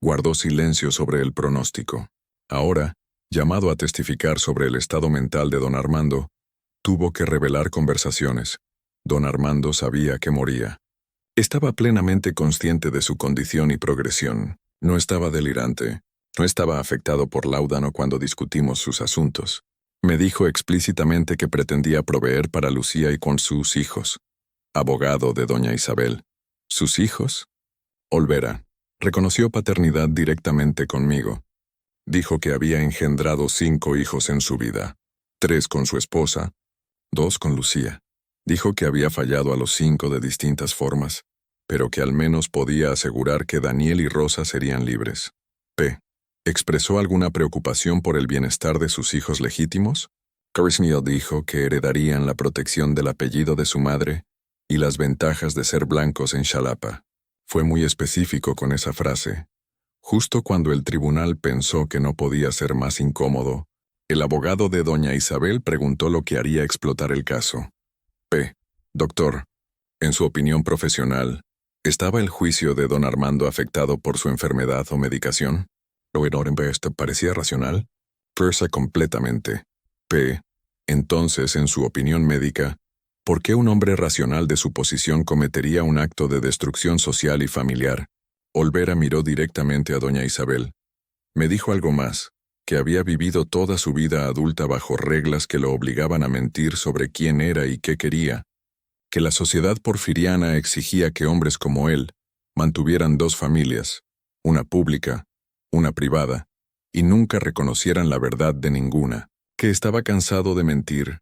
[SPEAKER 1] guardó silencio sobre el pronóstico. Ahora, llamado a testificar sobre el estado mental de don Armando, tuvo que revelar conversaciones. Don Armando sabía que moría. Estaba plenamente consciente de su condición y progresión. No estaba delirante. No estaba afectado por láudano cuando discutimos sus asuntos. Me dijo explícitamente que pretendía proveer para Lucía y con sus hijos. Abogado de doña Isabel. ¿Sus hijos? Olvera. Reconoció paternidad directamente conmigo. Dijo que había engendrado 5 hijos en su vida. 3 con su esposa, 2 con Lucía. Dijo que había fallado a los 5 de distintas formas, pero que al menos podía asegurar que Daniel y Rosa serían libres. P. ¿Expresó alguna preocupación por el bienestar de sus hijos legítimos? Carlisle dijo que heredarían la protección del apellido de su madre y las ventajas de ser blancos en Xalapa. Fue muy específico con esa frase. Justo cuando el tribunal pensó que no podía ser más incómodo, el abogado de doña Isabel preguntó lo que haría explotar el caso. P. Doctor, en su opinión profesional, ¿estaba el juicio de don Armando afectado por su enfermedad o medicación? ¿Lo esto parecía racional? Persa completamente. P. Entonces, en su opinión médica, ¿por qué un hombre racional de su posición cometería un acto de destrucción social y familiar? Olvera miró directamente a doña Isabel. Me dijo algo más, que había vivido toda su vida adulta bajo reglas que lo obligaban a mentir sobre quién era y qué quería, que la sociedad porfiriana exigía que hombres como él mantuvieran 2 familias, una pública, una privada, y nunca reconocieran la verdad de ninguna, que estaba cansado de mentir,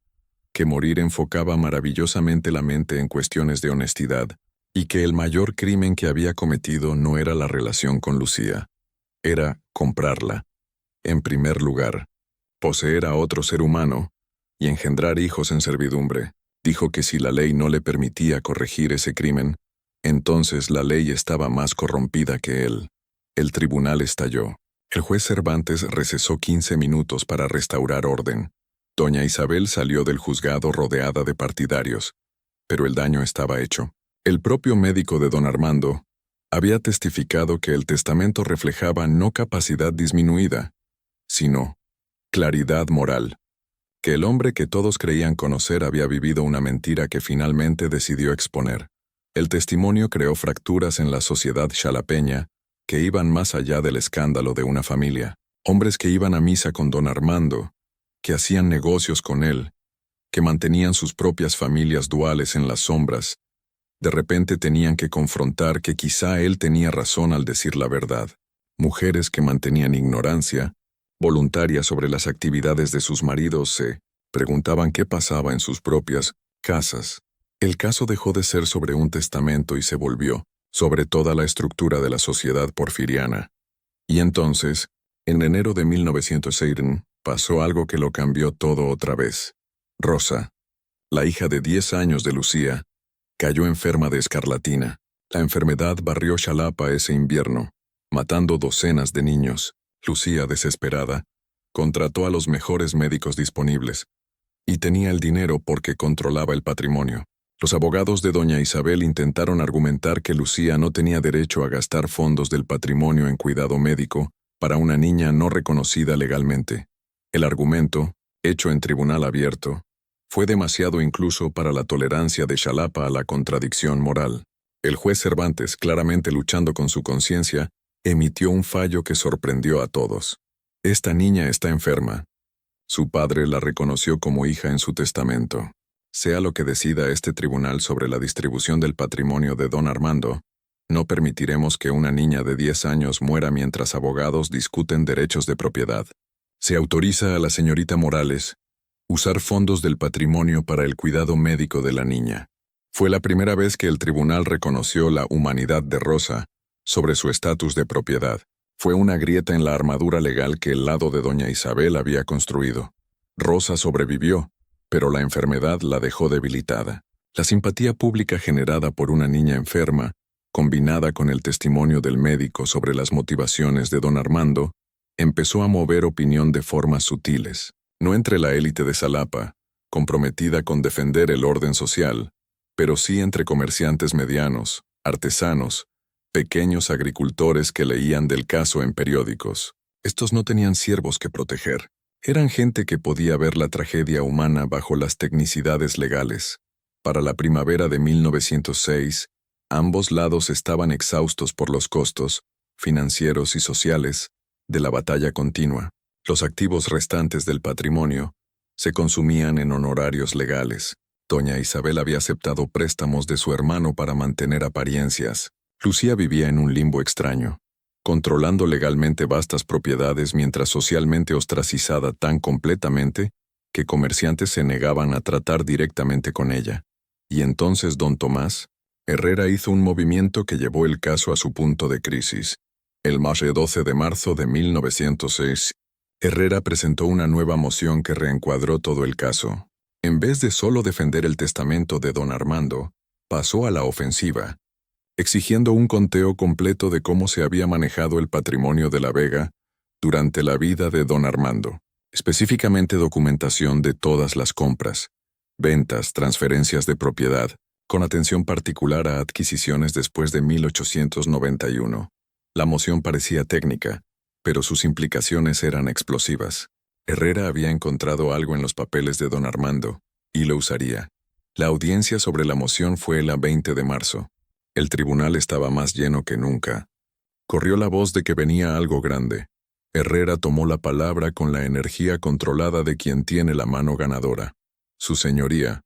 [SPEAKER 1] que morir enfocaba maravillosamente la mente en cuestiones de honestidad, y que el mayor crimen que había cometido no era la relación con Lucía, era comprarla. En primer lugar, poseer a otro ser humano y engendrar hijos en servidumbre. Dijo que si la ley no le permitía corregir ese crimen, entonces la ley estaba más corrompida que él. El tribunal estalló. El juez Cervantes recesó 15 minutos para restaurar orden. Doña Isabel salió del juzgado rodeada de partidarios, pero el daño estaba hecho. El propio médico de don Armando había testificado que el testamento reflejaba no capacidad disminuida, sino claridad moral, que el hombre que todos creían conocer había vivido una mentira que finalmente decidió exponer. El testimonio creó fracturas en la sociedad xalapeña que iban más allá del escándalo de una familia. Hombres que iban a misa con don Armando, que hacían negocios con él, que mantenían sus propias familias duales en las sombras, de repente tenían que confrontar que quizá él tenía razón al decir la verdad. Mujeres que mantenían ignorancia voluntaria sobre las actividades de sus maridos se preguntaban qué pasaba en sus propias casas. El caso dejó de ser sobre un testamento y se volvió sobre toda la estructura de la sociedad porfiriana. Y entonces, en enero de 1906, pasó algo que lo cambió todo otra vez. Rosa, la hija de 10 años de Lucía, cayó enferma de escarlatina. La enfermedad barrió Xalapa ese invierno, matando docenas de niños. Lucía, desesperada, contrató a los mejores médicos disponibles y tenía el dinero porque controlaba el patrimonio. Los abogados de doña Isabel intentaron argumentar que Lucía no tenía derecho a gastar fondos del patrimonio en cuidado médico para una niña no reconocida legalmente. El argumento, hecho en tribunal abierto, fue demasiado incluso para la tolerancia de Xalapa a la contradicción moral. El juez Cervantes, claramente luchando con su conciencia, emitió un fallo que sorprendió a todos. Esta niña está enferma. Su padre la reconoció como hija en su testamento. Sea lo que decida este tribunal sobre la distribución del patrimonio de don Armando, no permitiremos que una niña de 10 años muera mientras abogados discuten derechos de propiedad. Se autoriza a la señorita Morales usar fondos del patrimonio para el cuidado médico de la niña. Fue la primera vez que el tribunal reconoció la humanidad de Rosa sobre su estatus de propiedad. Fue una grieta en la armadura legal que el lado de doña Isabel había construido. Rosa sobrevivió, pero la enfermedad la dejó debilitada. La simpatía pública generada por una niña enferma, combinada con el testimonio del médico sobre las motivaciones de don Armando, empezó a mover opinión de formas sutiles. No entre la élite de Xalapa, comprometida con defender el orden social, pero sí entre comerciantes medianos, artesanos, pequeños agricultores que leían del caso en periódicos. Estos no tenían siervos que proteger. Eran gente que podía ver la tragedia humana bajo las tecnicidades legales. Para la primavera de 1906, ambos lados estaban exhaustos por los costos, financieros y sociales, de la batalla continua. Los activos restantes del patrimonio se consumían en honorarios legales. Doña Isabel había aceptado préstamos de su hermano para mantener apariencias. Lucía vivía en un limbo extraño, controlando legalmente vastas propiedades mientras socialmente ostracizada tan completamente que comerciantes se negaban a tratar directamente con ella. Y entonces don Tomás Herrera hizo un movimiento que llevó el caso a su punto de crisis. El 12 de marzo de 1906, Herrera presentó una nueva moción que reencuadró todo el caso. En vez de solo defender el testamento de don Armando, pasó a la ofensiva, exigiendo un conteo completo de cómo se había manejado el patrimonio de la Vega durante la vida de don Armando, específicamente documentación de todas las compras, ventas, transferencias de propiedad, con atención particular a adquisiciones después de 1891. La moción parecía técnica, pero sus implicaciones eran explosivas. Herrera había encontrado algo en los papeles de don Armando, y lo usaría. La audiencia sobre la moción fue el 20 de marzo. El tribunal estaba más lleno que nunca. Corrió la voz de que venía algo grande. Herrera tomó la palabra con la energía controlada de quien tiene la mano ganadora. Su señoría.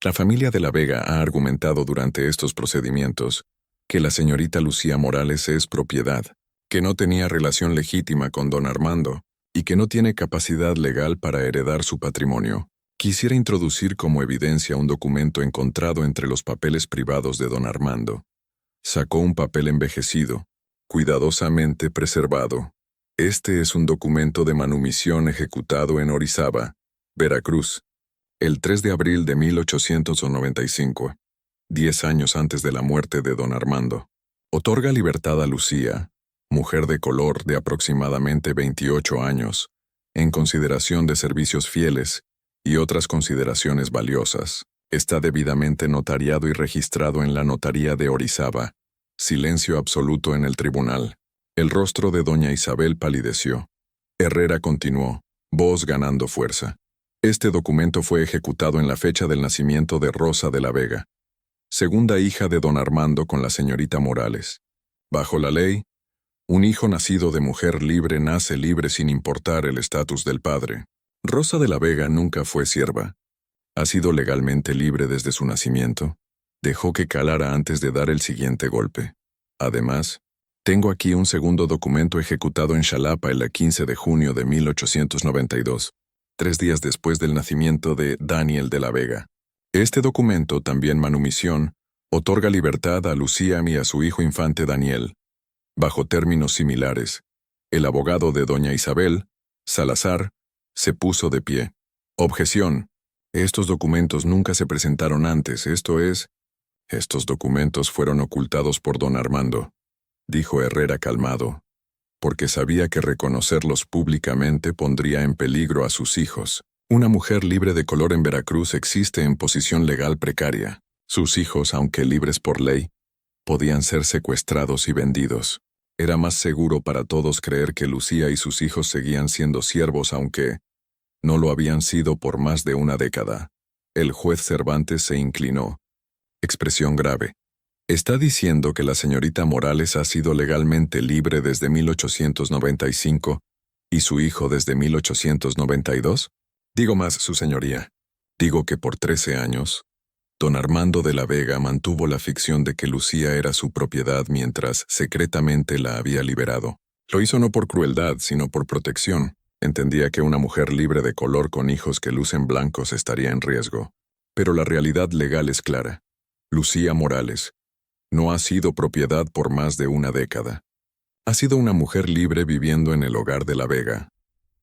[SPEAKER 1] La familia de la Vega ha argumentado durante estos procedimientos que la señorita Lucía Morales es propiedad, que no tenía relación legítima con don Armando y que no tiene capacidad legal para heredar su patrimonio. Quisiera introducir como evidencia un documento encontrado entre los papeles privados de don Armando. Sacó un papel envejecido, cuidadosamente preservado. Este es un documento de manumisión ejecutado en Orizaba, Veracruz, el 3 de abril de 1895, 10 años antes de la muerte de don Armando. Otorga libertad a Lucía, mujer de color de aproximadamente 28 años, en consideración de servicios fieles y otras consideraciones valiosas. Está debidamente notariado y registrado en la notaría de Orizaba. Silencio absoluto en el tribunal. El rostro de doña Isabel palideció. Herrera continuó, voz ganando fuerza. Este documento fue ejecutado en la fecha del nacimiento de Rosa de la Vega, segunda hija de don Armando con la señorita Morales. Bajo la ley, un hijo nacido de mujer libre nace libre sin importar el estatus del padre. Rosa de la Vega nunca fue sierva. Ha sido legalmente libre desde su nacimiento. Dejó que calara antes de dar el siguiente golpe. Además, tengo aquí un segundo documento ejecutado en Xalapa el 15 de junio de 1892, 3 días después del nacimiento de Daniel de la Vega. Este documento, también manumisión, otorga libertad a Lucía y a su hijo infante Daniel. Bajo términos similares, el abogado de doña Isabel, Salazar, se puso de pie. Objeción. Estos documentos nunca se presentaron antes, estos documentos fueron ocultados por don Armando, dijo Herrera calmado, porque sabía que reconocerlos públicamente pondría en peligro a sus hijos. Una mujer libre de color en Veracruz existe en posición legal precaria. Sus hijos, aunque libres por ley, podían ser secuestrados y vendidos. Era más seguro para todos creer que Lucía y sus hijos seguían siendo siervos aunque no lo habían sido por más de una década. El juez Cervantes se inclinó. Expresión grave. ¿Está diciendo que la señorita Morales ha sido legalmente libre desde 1895 y su hijo desde 1892? Digo más, su señoría. Digo que por 13 años, don Armando de la Vega mantuvo la ficción de que Lucía era su propiedad mientras secretamente la había liberado. Lo hizo no por crueldad, sino por protección. Entendía que una mujer libre de color con hijos que lucen blancos estaría en riesgo. Pero la realidad legal es clara. Lucía Morales no ha sido propiedad por más de una década. Ha sido una mujer libre viviendo en el hogar de La Vega.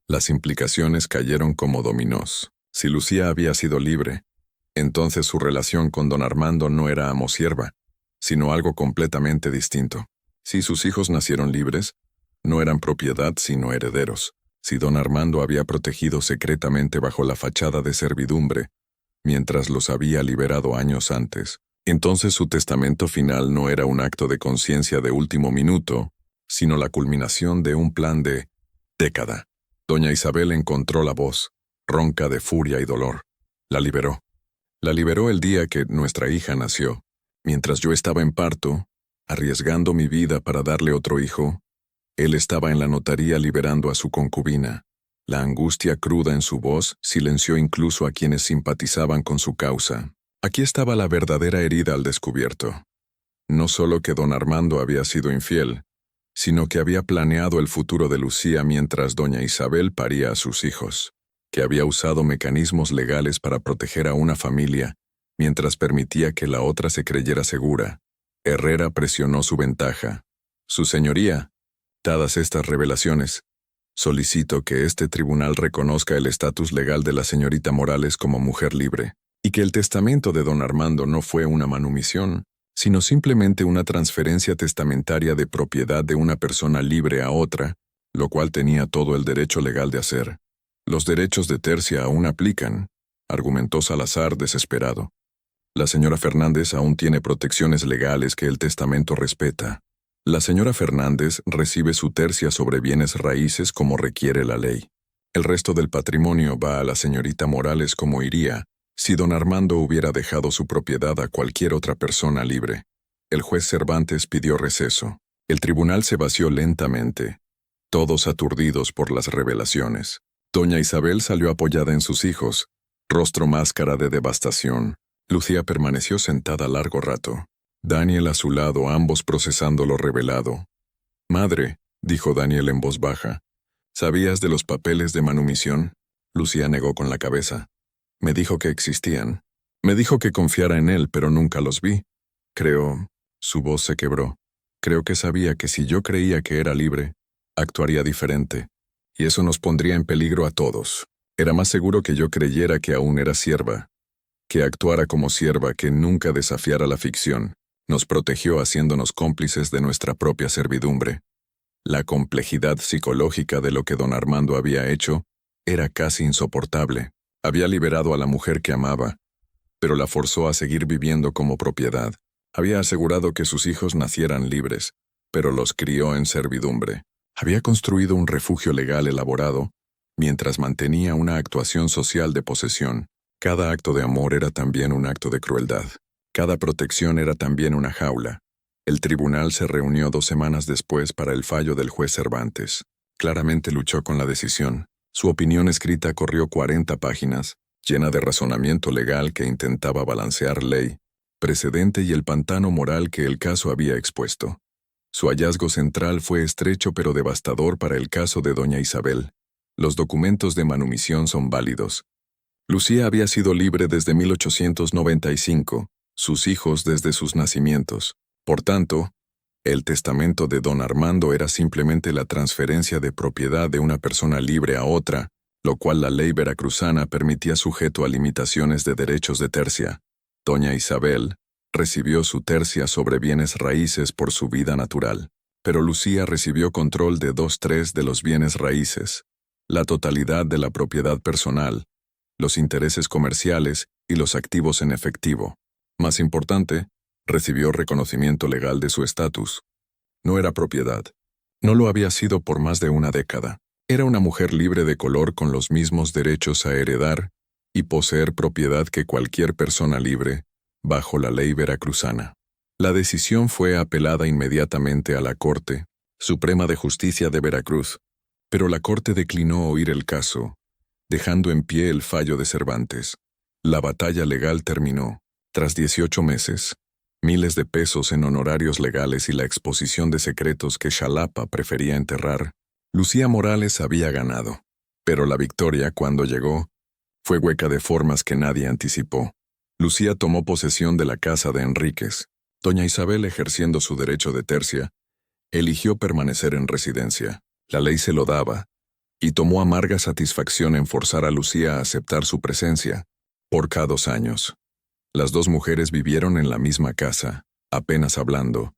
[SPEAKER 1] Las implicaciones cayeron como dominós. Si Lucía había sido libre, entonces su relación con don Armando no era amo-sierva, sino algo completamente distinto. Si sus hijos nacieron libres, no eran propiedad sino herederos. Si don Armando había protegido secretamente bajo la fachada de servidumbre, mientras los había liberado años antes, entonces su testamento final no era un acto de conciencia de último minuto, sino la culminación de un plan de década. Doña Isabel encontró la voz, ronca de furia y dolor. La liberó. La liberó el día que nuestra hija nació. Mientras yo estaba en parto, arriesgando mi vida para darle otro hijo, él estaba en la notaría liberando a su concubina. La angustia cruda en su voz silenció incluso a quienes simpatizaban con su causa. Aquí estaba la verdadera herida al descubierto. No solo que don Armando había sido infiel, sino que había planeado el futuro de Lucía mientras doña Isabel paría a sus hijos, que había usado mecanismos legales para proteger a una familia, mientras permitía que la otra se creyera segura. Herrera presionó su ventaja. Su señoría, dadas estas revelaciones, solicito que este tribunal reconozca el estatus legal de la señorita Morales como mujer libre, y que el testamento de don Armando no fue una manumisión, sino simplemente una transferencia testamentaria de propiedad de una persona libre a otra, lo cual tenía todo el derecho legal de hacer. Los derechos de tercia aún aplican, argumentó Salazar desesperado. La señora Fernández aún tiene protecciones legales que el testamento respeta. La señora Fernández recibe su tercia sobre bienes raíces como requiere la ley. El resto del patrimonio va a la señorita Morales como iría si don Armando hubiera dejado su propiedad a cualquier otra persona libre. El juez Cervantes pidió receso. El tribunal se vació lentamente, todos aturdidos por las revelaciones. Doña Isabel salió apoyada en sus hijos, rostro máscara de devastación. Lucía permaneció sentada largo rato. Daniel a su lado, ambos procesando lo revelado. «Madre», dijo Daniel en voz baja, «¿sabías de los papeles de manumisión?» Lucía negó con la cabeza. «Me dijo que existían. Me dijo que confiara en él, pero nunca los vi. Creo...» Su voz se quebró. «Creo que sabía que si yo creía que era libre, actuaría diferente. Y eso nos pondría en peligro a todos. Era más seguro que yo creyera que aún era sierva, que actuara como sierva, que nunca desafiara la ficción. Nos protegió haciéndonos cómplices de nuestra propia servidumbre. La complejidad psicológica de lo que don Armando había hecho era casi insoportable. Había liberado a la mujer que amaba, pero la forzó a seguir viviendo como propiedad. Había asegurado que sus hijos nacieran libres, pero los crió en servidumbre. Había construido un refugio legal elaborado, mientras mantenía una actuación social de posesión. Cada acto de amor era también un acto de crueldad. Cada protección era también una jaula. El tribunal se reunió 2 semanas después para el fallo del juez Cervantes. Claramente luchó con la decisión. Su opinión escrita corrió 40 páginas, llena de razonamiento legal que intentaba balancear ley, precedente y el pantano moral que el caso había expuesto. Su hallazgo central fue estrecho pero devastador para el caso de doña Isabel. Los documentos de manumisión son válidos. Lucía había sido libre desde 1895, sus hijos desde sus nacimientos. Por tanto, el testamento de don Armando era simplemente la transferencia de propiedad de una persona libre a otra, lo cual la ley veracruzana permitía sujeto a limitaciones de derechos de tercia. Doña Isabel recibió su tercia sobre bienes raíces por su vida natural, pero Lucía recibió control de 2/3 de los bienes raíces, la totalidad de la propiedad personal, los intereses comerciales y los activos en efectivo. Más importante, recibió reconocimiento legal de su estatus. No era propiedad. No lo había sido por más de una década. Era una mujer libre de color con los mismos derechos a heredar y poseer propiedad que cualquier persona libre, bajo la ley veracruzana. La decisión fue apelada inmediatamente a la Corte Suprema de Justicia de Veracruz, pero la Corte declinó oír el caso, dejando en pie el fallo de Cervantes. La batalla legal terminó. Tras 18 meses, miles de pesos en honorarios legales y la exposición de secretos que Xalapa prefería enterrar, Lucía Morales había ganado. Pero la victoria, cuando llegó, fue hueca de formas que nadie anticipó. Lucía tomó posesión de la casa de Enríquez. Doña Isabel, ejerciendo su derecho de tercia, eligió permanecer en residencia. La ley se lo daba, y tomó amarga satisfacción en forzar a Lucía a aceptar su presencia, por cada 2 años. Las dos mujeres vivieron en la misma casa, apenas hablando,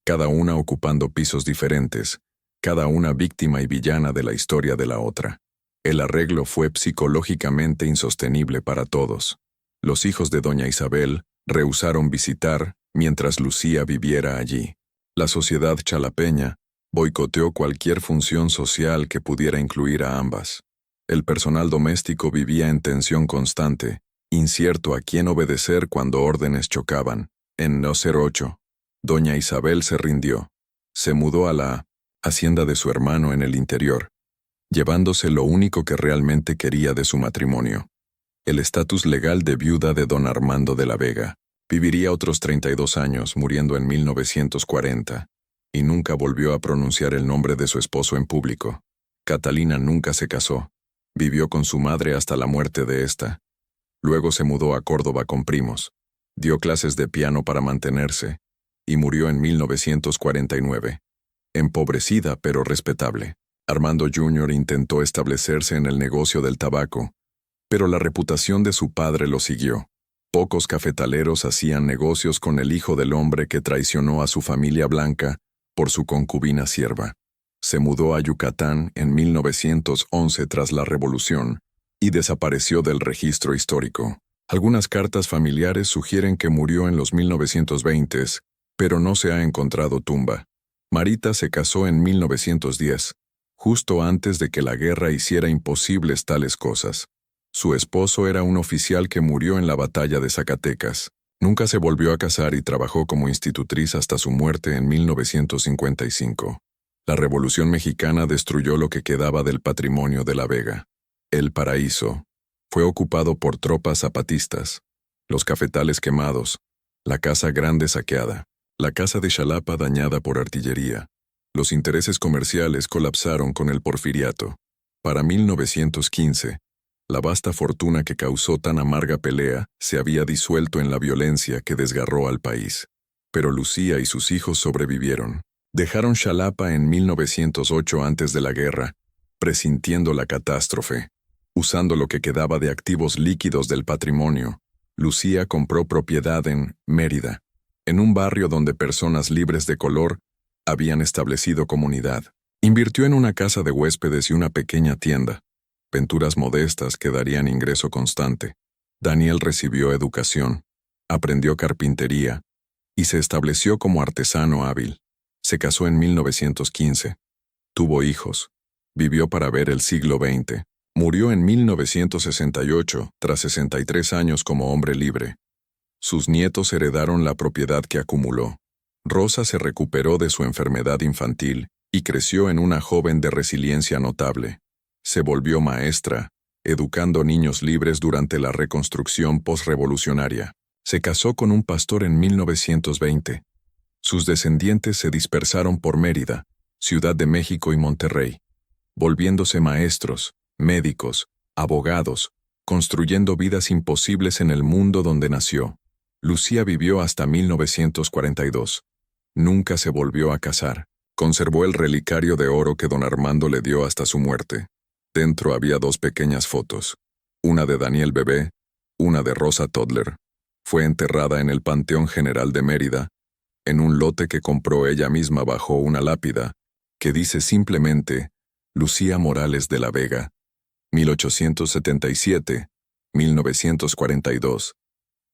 [SPEAKER 1] cada una ocupando pisos diferentes, cada una víctima y villana de la historia de la otra. El arreglo fue psicológicamente insostenible para todos. Los hijos de doña Isabel rehusaron visitar mientras Lucía viviera allí. La sociedad chalapeña boicoteó cualquier función social que pudiera incluir a ambas. El personal doméstico vivía en tensión constante, incierto a quién obedecer cuando órdenes chocaban. En No. 08, doña Isabel se rindió. Se mudó a la hacienda de su hermano en el interior, llevándose lo único que realmente quería de su matrimonio: el estatus legal de viuda de don Armando de la Vega. Viviría otros 32 años, muriendo en 1940, y nunca volvió a pronunciar el nombre de su esposo en público. Catalina nunca se casó. Vivió con su madre hasta la muerte de ésta. Luego se mudó a Córdoba con primos. Dio clases de piano para mantenerse, y murió en 1949. Empobrecida pero respetable. Armando Jr. intentó establecerse en el negocio del tabaco, pero la reputación de su padre lo siguió. Pocos cafetaleros hacían negocios con el hijo del hombre que traicionó a su familia blanca por su concubina sierva. Se mudó a Yucatán en 1911 tras la Revolución y desapareció del registro histórico. Algunas cartas familiares sugieren que murió en los 1920s, pero no se ha encontrado tumba. Marita se casó en 1910, justo antes de que la guerra hiciera imposibles tales cosas. Su esposo era un oficial que murió en la batalla de Zacatecas. Nunca se volvió a casar y trabajó como institutriz hasta su muerte en 1955. La Revolución Mexicana destruyó lo que quedaba del patrimonio de la Vega. El Paraíso fue ocupado por tropas zapatistas, los cafetales quemados, la Casa Grande saqueada, la Casa de Xalapa dañada por artillería. Los intereses comerciales colapsaron con el porfiriato. Para 1915, la vasta fortuna que causó tan amarga pelea se había disuelto en la violencia que desgarró al país. Pero Lucía y sus hijos sobrevivieron. Dejaron Xalapa en 1908 antes de la guerra, presintiendo la catástrofe. Usando lo que quedaba de activos líquidos del patrimonio, Lucía compró propiedad en Mérida, en un barrio donde personas libres de color habían establecido comunidad. Invirtió en una casa de huéspedes y una pequeña tienda, venturas modestas que darían ingreso constante. Daniel recibió educación, aprendió carpintería y se estableció como artesano hábil. Se casó en 1915. Tuvo hijos. Vivió para ver el siglo XX. Murió en 1968, tras 63 años como hombre libre. Sus nietos heredaron la propiedad que acumuló. Rosa se recuperó de su enfermedad infantil y creció en una joven de resiliencia notable. Se volvió maestra, educando niños libres durante la reconstrucción posrevolucionaria. Se casó con un pastor en 1920. Sus descendientes se dispersaron por Mérida, Ciudad de México y Monterrey, volviéndose maestros, médicos, abogados, construyendo vidas imposibles en el mundo donde nació. Lucía vivió hasta 1942. Nunca se volvió a casar. Conservó el relicario de oro que don Armando le dio hasta su muerte. Dentro había 2 pequeñas fotos, una de Daniel bebé, una de Rosa toddler. Fue enterrada en el Panteón General de Mérida, en un lote que compró ella misma bajo una lápida, que dice simplemente Lucía Morales de la Vega, 1877-1942.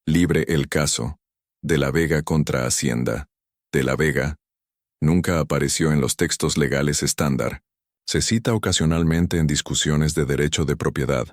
[SPEAKER 1] Libre el caso. De la Vega contra Hacienda. De la Vega nunca apareció en los textos legales estándar. Se cita ocasionalmente en discusiones de derecho de propiedad,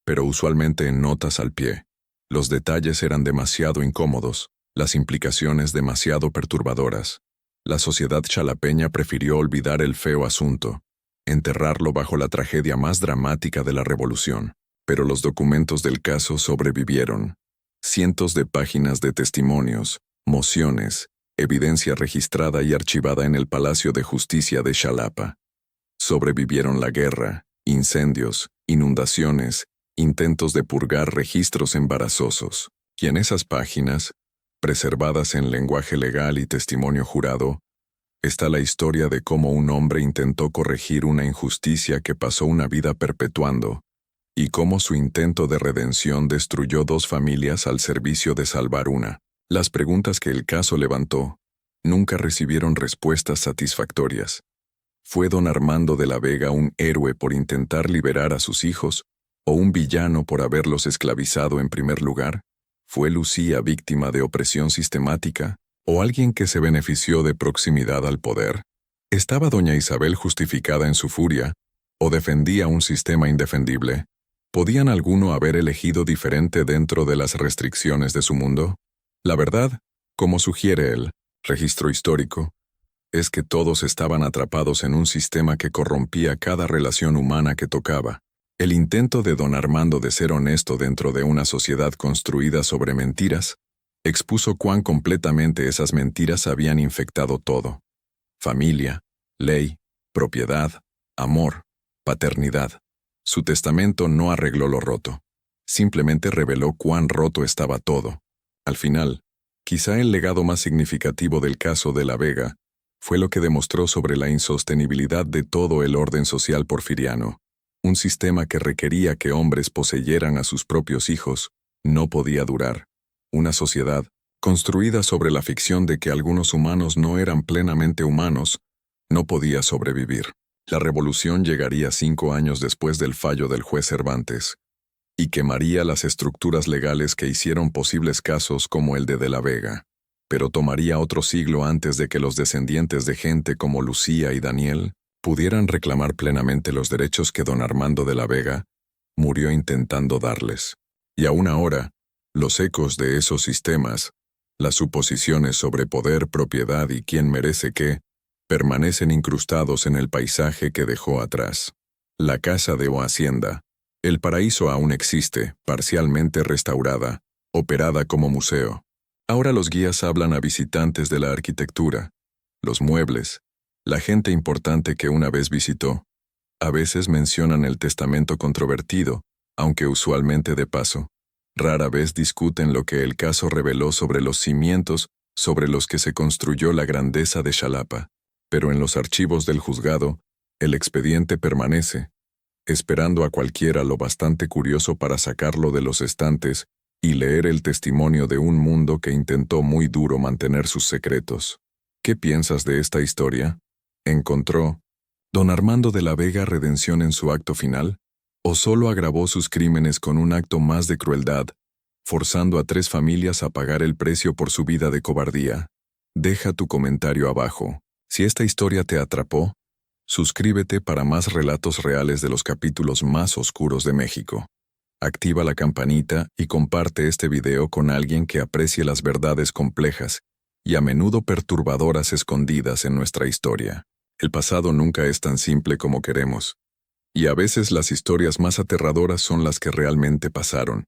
[SPEAKER 1] pero usualmente en notas al pie. Los detalles eran demasiado incómodos, las implicaciones demasiado perturbadoras. La sociedad chalapeña prefirió olvidar el feo asunto, enterrarlo bajo la tragedia más dramática de la Revolución. Pero los documentos del caso sobrevivieron. Cientos de páginas de testimonios, mociones, evidencia registrada y archivada en el Palacio de Justicia de Xalapa. Sobrevivieron la guerra, incendios, inundaciones, intentos de purgar registros embarazosos. Y en esas páginas, preservadas en lenguaje legal y testimonio jurado, está la historia de cómo un hombre intentó corregir una injusticia que pasó una vida perpetuando, y cómo su intento de redención destruyó 2 familias al servicio de salvar una. Las preguntas que el caso levantó nunca recibieron respuestas satisfactorias. ¿Fue don Armando de la Vega un héroe por intentar liberar a sus hijos, o un villano por haberlos esclavizado en primer lugar? ¿Fue Lucía víctima de opresión sistemática, o alguien que se benefició de proximidad al poder? ¿Estaba doña Isabel justificada en su furia, o defendía un sistema indefendible? ¿Podían alguno haber elegido diferente dentro de las restricciones de su mundo? La verdad, como sugiere el registro histórico, es que todos estaban atrapados en un sistema que corrompía cada relación humana que tocaba. El intento de don Armando de ser honesto dentro de una sociedad construida sobre mentiras expuso cuán completamente esas mentiras habían infectado todo: familia, ley, propiedad, amor, paternidad. Su testamento no arregló lo roto, simplemente reveló cuán roto estaba todo. Al final, quizá el legado más significativo del caso de la Vega fue lo que demostró sobre la insostenibilidad de todo el orden social porfiriano. Un sistema que requería que hombres poseyeran a sus propios hijos no podía durar. Una sociedad, construida sobre la ficción de que algunos humanos no eran plenamente humanos, no podía sobrevivir. La revolución llegaría 5 años después del fallo del juez Cervantes, y quemaría las estructuras legales que hicieron posibles casos como el de la Vega. Pero tomaría otro siglo antes de que los descendientes de gente como Lucía y Daniel pudieran reclamar plenamente los derechos que don Armando de la Vega murió intentando darles. Y aún ahora, los ecos de esos sistemas, las suposiciones sobre poder, propiedad y quién merece qué, permanecen incrustados en el paisaje que dejó atrás. La casa de o hacienda, el paraíso aún existe, parcialmente restaurada, operada como museo. Ahora los guías hablan a visitantes de la arquitectura, los muebles, la gente importante que una vez visitó. A veces mencionan el testamento controvertido, aunque usualmente de paso. Rara vez discuten lo que el caso reveló sobre los cimientos sobre los que se construyó la grandeza de Xalapa. Pero en los archivos del juzgado, el expediente permanece, esperando a cualquiera lo bastante curioso para sacarlo de los estantes y leer el testimonio de un mundo que intentó muy duro mantener sus secretos. ¿Qué piensas de esta historia? ¿Encontró don Armando de la Vega redención en su acto final? ¿O solo agravó sus crímenes con un acto más de crueldad, forzando a 3 familias a pagar el precio por su vida de cobardía? Deja tu comentario abajo. Si esta historia te atrapó, suscríbete para más relatos reales de los capítulos más oscuros de México. Activa la campanita y comparte este video con alguien que aprecie las verdades complejas y a menudo perturbadoras escondidas en nuestra historia. El pasado nunca es tan simple como queremos, y a veces las historias más aterradoras son las que realmente pasaron.